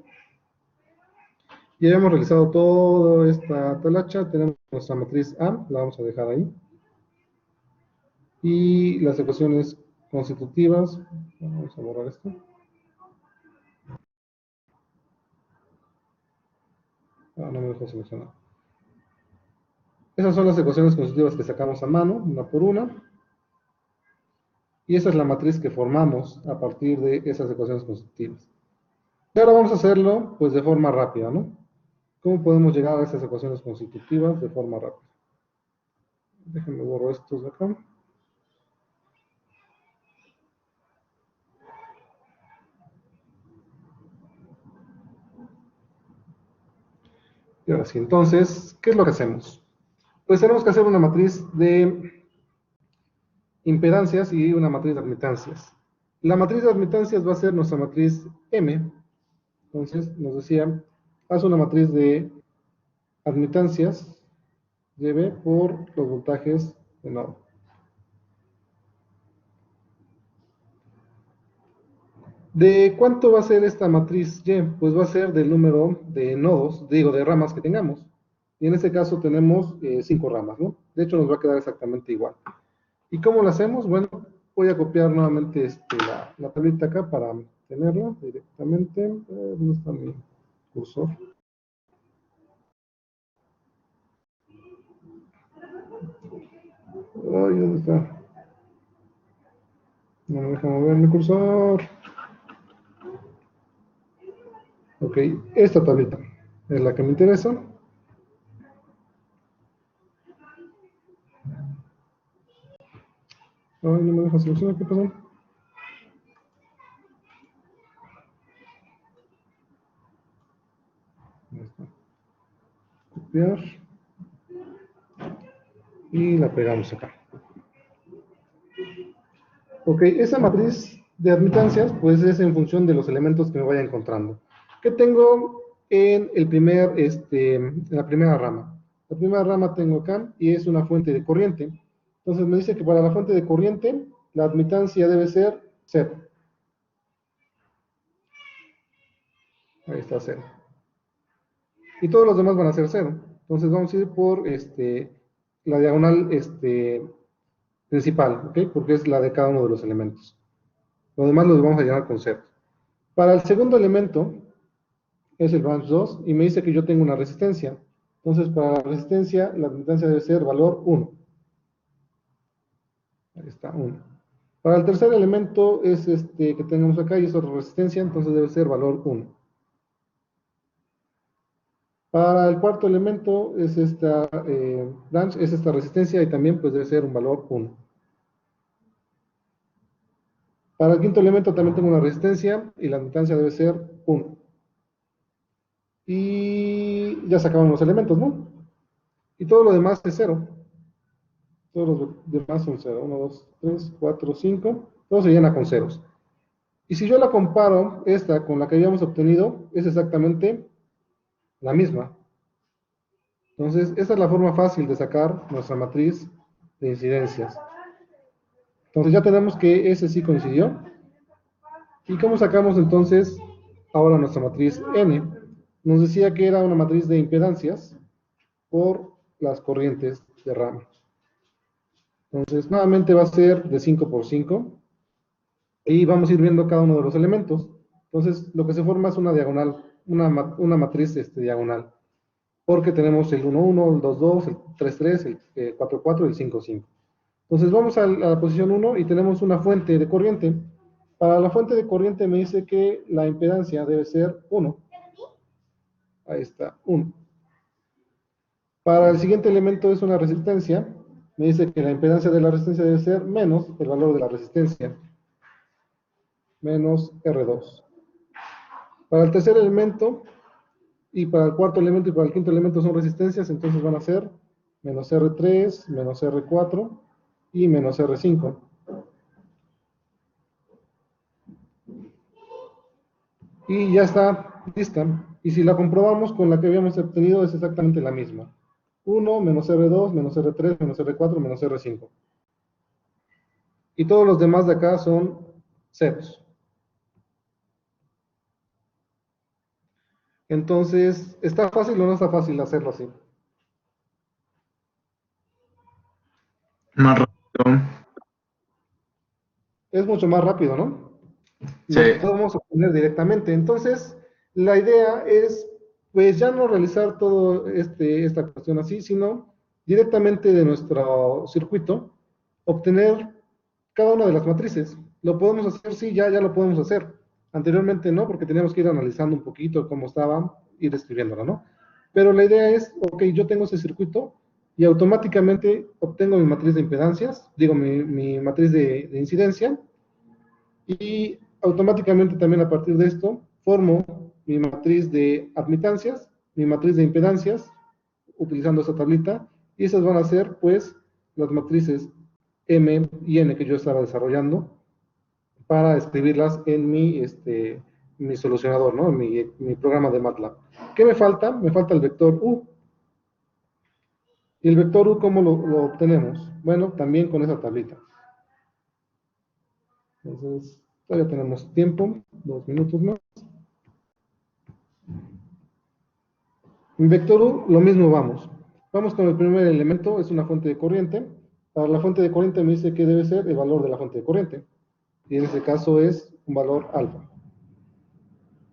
[SPEAKER 1] Ya habíamos realizado toda esta talacha. Tenemos nuestra matriz A, la vamos a dejar ahí. Y las ecuaciones constitutivas. Vamos a borrar esto. No me dejó seleccionar. Esas son las ecuaciones constitutivas que sacamos a mano, una por una. Y esa es la matriz que formamos a partir de esas ecuaciones constitutivas. Y ahora vamos a hacerlo pues de forma rápida, ¿no? ¿Cómo podemos llegar a esas ecuaciones constitutivas de forma rápida? Déjenme borrar estos de acá. Y ahora sí, entonces, ¿qué es lo que hacemos? Pues tenemos que hacer una matriz de impedancias y una matriz de admitancias. La matriz de admitancias va a ser nuestra matriz M. Entonces, nos decía, haz una matriz de admitancias dB por los voltajes de nodo. ¿De cuánto va a ser esta matriz Y? Pues va a ser del número de nodos, digo, de ramas que tengamos. Y en este caso tenemos 5 ramas, ¿no? De hecho, nos va a quedar exactamente igual. ¿Y cómo lo hacemos? Bueno, voy a copiar nuevamente la tablita acá para tenerla directamente. ¿Dónde está mi cursor? Ay, ¿dónde está? No me deja mover mi cursor. Ok, esta tablita es la que me interesa. Ay, no me deja seleccionar, ¿qué pasó? Ahí está. Copiar. Y la pegamos acá. Ok, esa matriz de admitancias, pues es en función de los elementos que me vaya encontrando. ¿Qué tengo en la primera rama? La primera rama tengo acá y es una fuente de corriente. Entonces me dice que para la fuente de corriente, la admitancia debe ser 0. Ahí está 0. Y todos los demás van a ser 0. Entonces vamos a ir por la diagonal principal, ¿ok? Porque es la de cada uno de los elementos. Lo demás los vamos a llenar con 0. Para el segundo elemento, es el branch 2, y me dice que yo tengo una resistencia. Entonces, para la resistencia, la admitancia debe ser valor 1. Ahí está, 1. Para el tercer elemento es que tenemos acá, y es otra resistencia, entonces debe ser valor 1. Para el cuarto elemento es esta branch, es esta resistencia, y también pues debe ser un valor 1. Para el quinto elemento también tengo una resistencia, y la admitancia debe ser 1. Y ya se acaban los elementos, ¿no? Y todo lo demás es 0. Todos los demás son 0. 1, 2, 3, 4, 5. Todo se llena con ceros. Y si yo la comparo, esta con la que habíamos obtenido, es exactamente la misma. Entonces, esta es la forma fácil de sacar nuestra matriz de incidencias. Entonces, ya tenemos que ese sí coincidió. ¿Y cómo sacamos entonces ahora nuestra matriz N? Nos decía que era una matriz de impedancias por las corrientes de rama. Entonces, nuevamente va a ser de 5 por 5. y vamos a ir viendo cada uno de los elementos. Entonces, lo que se forma es una diagonal, una matriz diagonal, porque tenemos el 1, 1, el 2, 2, el 3, 3, el 4, 4 y el 5, 5. Entonces, vamos a la posición 1 y tenemos una fuente de corriente. Para la fuente de corriente me dice que la impedancia debe ser 1. Ahí está, 1. Para el siguiente elemento es una resistencia. Me dice que la impedancia de la resistencia debe ser menos el valor de la resistencia, menos R2. Para el tercer elemento, y para el cuarto elemento y para el quinto elemento son resistencias, entonces van a ser menos R3, menos R4 y menos R5. Y ya está lista. Y si la comprobamos con la que habíamos obtenido es exactamente la misma. 1, menos R2, menos R3, menos R4, menos R5. Y todos los demás de acá son ceros. Entonces, ¿está fácil o no está fácil hacerlo así?
[SPEAKER 2] Más rápido.
[SPEAKER 1] Es mucho más rápido, ¿no?
[SPEAKER 2] Sí.
[SPEAKER 1] Lo podemos obtener directamente. Entonces, la idea es, pues, ya no realizar todo esta cuestión así, sino directamente de nuestro circuito, obtener cada una de las matrices. ¿Lo podemos hacer? Sí, ya lo podemos hacer. Anteriormente no, porque teníamos que ir analizando un poquito cómo estaba, ir escribiéndolo, ¿no? Pero la idea es, ok, yo tengo ese circuito y automáticamente obtengo mi matriz de impedancias, digo, mi matriz de incidencia, y automáticamente también a partir de esto formo mi matriz de admitancias, mi matriz de impedancias, utilizando esa tablita, y esas van a ser, pues, las matrices M y N que yo estaba desarrollando para escribirlas en mi solucionador, ¿no? Mi programa de MATLAB. ¿Qué me falta? Me falta el vector U. ¿Y el vector U cómo lo obtenemos? Bueno, también con esa tablita. Entonces, todavía tenemos tiempo, 2 minutos más. En vector U, lo mismo vamos. Vamos con el primer elemento, es una fuente de corriente. Para la fuente de corriente me dice que debe ser el valor de la fuente de corriente. Y en este caso es un valor alfa.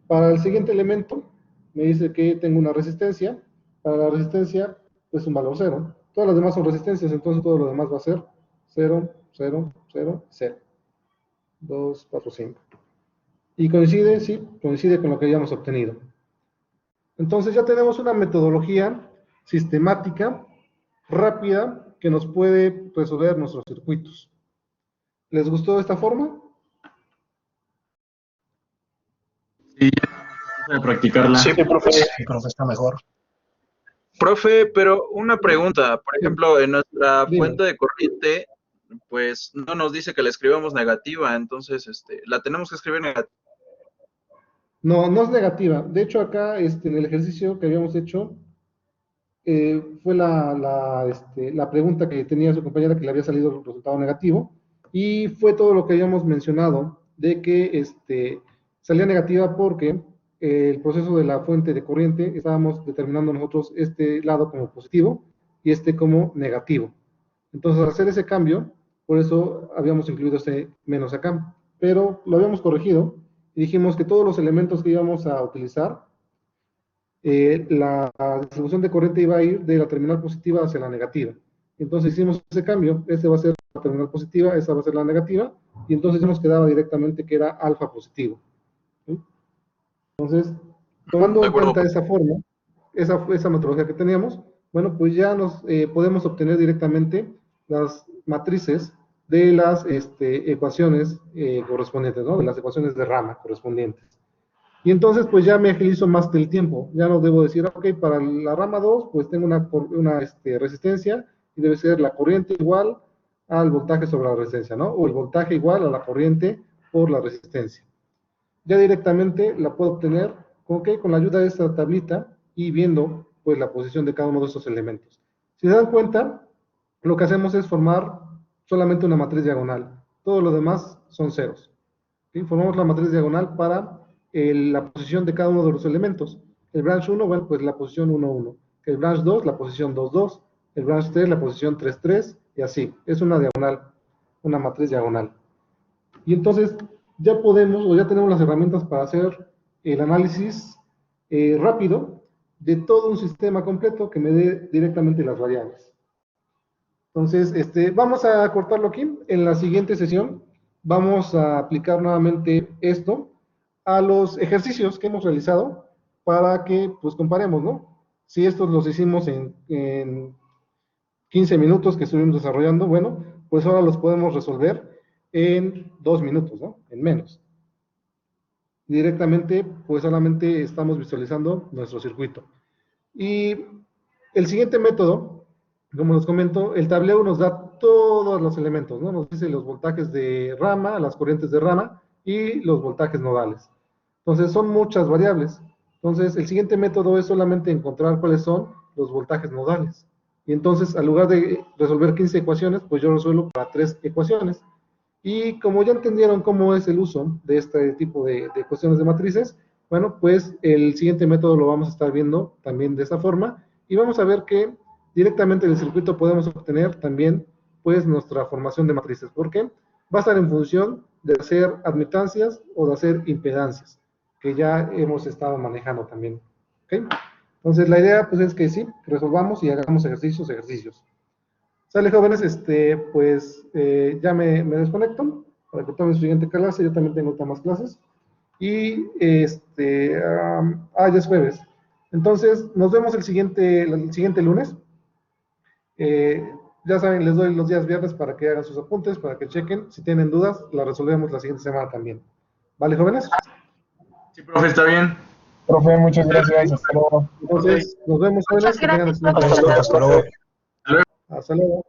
[SPEAKER 1] Para el siguiente elemento, me dice que tengo una resistencia. Para la resistencia, es un valor 0. Todas las demás son resistencias, entonces todo lo demás va a ser 0, 0, 0, 0. 2, 4, 5. Y coincide, sí, coincide con lo que habíamos obtenido. Entonces ya tenemos una metodología sistemática, rápida, que nos puede resolver nuestros circuitos. ¿Les gustó esta forma?
[SPEAKER 2] Sí, ya a practicarla.
[SPEAKER 3] Sí, profe.
[SPEAKER 5] Sí, profe, está mejor.
[SPEAKER 6] Profe, pero una pregunta, por ejemplo, en nuestra
[SPEAKER 1] Dime.
[SPEAKER 6] fuente de corriente, pues no nos dice que la escribamos negativa, entonces la tenemos que escribir negativa.
[SPEAKER 1] No, no es negativa. De hecho, acá en el ejercicio que habíamos hecho, fue la pregunta que tenía su compañera que le había salido el resultado negativo, y fue todo lo que habíamos mencionado, de que salía negativa porque el proceso de la fuente de corriente, estábamos determinando nosotros este lado como positivo y este como negativo. Entonces, al hacer ese cambio, por eso habíamos incluido ese menos acá, pero lo habíamos corregido y dijimos que todos los elementos que íbamos a utilizar, la distribución de corriente iba a ir de la terminal positiva hacia la negativa. Entonces hicimos ese cambio, este va a ser la terminal positiva, esta va a ser la negativa, y entonces ya nos quedaba directamente que era alfa positivo. ¿Sí? Entonces, tomando en cuenta esa forma, esa metodología que teníamos, bueno, pues ya nos podemos obtener directamente las matrices de las ecuaciones correspondientes, ¿no? De las ecuaciones de rama correspondientes. Y entonces, pues ya me agilizo más el tiempo. Ya no debo decir, ok, para la rama 2, pues tengo una resistencia y debe ser la corriente igual al voltaje sobre la resistencia, ¿no? O el voltaje igual a la corriente por la resistencia. Ya directamente la puedo obtener, ¿ok? Con la ayuda de esta tablita y viendo, pues, la posición de cada uno de estos elementos. Si se dan cuenta, lo que hacemos es formar solamente una matriz diagonal. Todo lo demás son ceros. ¿Sí? Formamos la matriz diagonal para la posición de cada uno de los elementos. El branch 1, bueno, pues la posición 1, 1. El branch 2, la posición 2, 2. El branch 3, la posición 3, 3. Y así. Es una diagonal, una matriz diagonal. Y entonces, ya podemos o ya tenemos las herramientas para hacer el análisis rápido de todo un sistema completo que me dé directamente las variables. Entonces, vamos a cortarlo aquí. En la siguiente sesión vamos a aplicar nuevamente esto a los ejercicios que hemos realizado para que pues comparemos, ¿no? Si estos los hicimos en 15 minutos que estuvimos desarrollando, bueno, pues ahora los podemos resolver en 2 minutos, ¿no? En menos. Directamente, pues solamente estamos visualizando nuestro circuito. Y el siguiente método, como les comento, el tablero nos da todos los elementos, ¿no? Nos dice los voltajes de rama, las corrientes de rama y los voltajes nodales. Entonces, son muchas variables. Entonces, el siguiente método es solamente encontrar cuáles son los voltajes nodales. Y entonces, al lugar de resolver 15 ecuaciones, pues yo resuelvo para 3 ecuaciones. Y como ya entendieron cómo es el uso de este tipo de ecuaciones de matrices, bueno, pues el siguiente método lo vamos a estar viendo también de esta forma. Y vamos a ver que directamente en el circuito podemos obtener también, pues, nuestra formación de matrices. ¿Por qué? Va a estar en función de hacer admitancias o de hacer impedancias, que ya hemos estado manejando también. ¿Okay? Entonces, la idea, pues, es que sí, resolvamos y hagamos ejercicios. Sale, jóvenes, pues, ya me desconecto para que tomen su siguiente clase. Yo también tengo otras más clases. Y, ya es jueves. Entonces, nos vemos el siguiente lunes. Ya saben, les doy los días viernes para que hagan sus apuntes, para que chequen. Si tienen dudas, las resolvemos la siguiente semana también. ¿Vale, jóvenes?
[SPEAKER 2] Sí, profe, está bien.
[SPEAKER 7] Profe, muchas gracias. Hasta luego.
[SPEAKER 1] Entonces, nos vemos, jóvenes.
[SPEAKER 8] Muchas gracias,
[SPEAKER 1] Que tengan excelente
[SPEAKER 7] Hasta luego.
[SPEAKER 1] Hasta luego.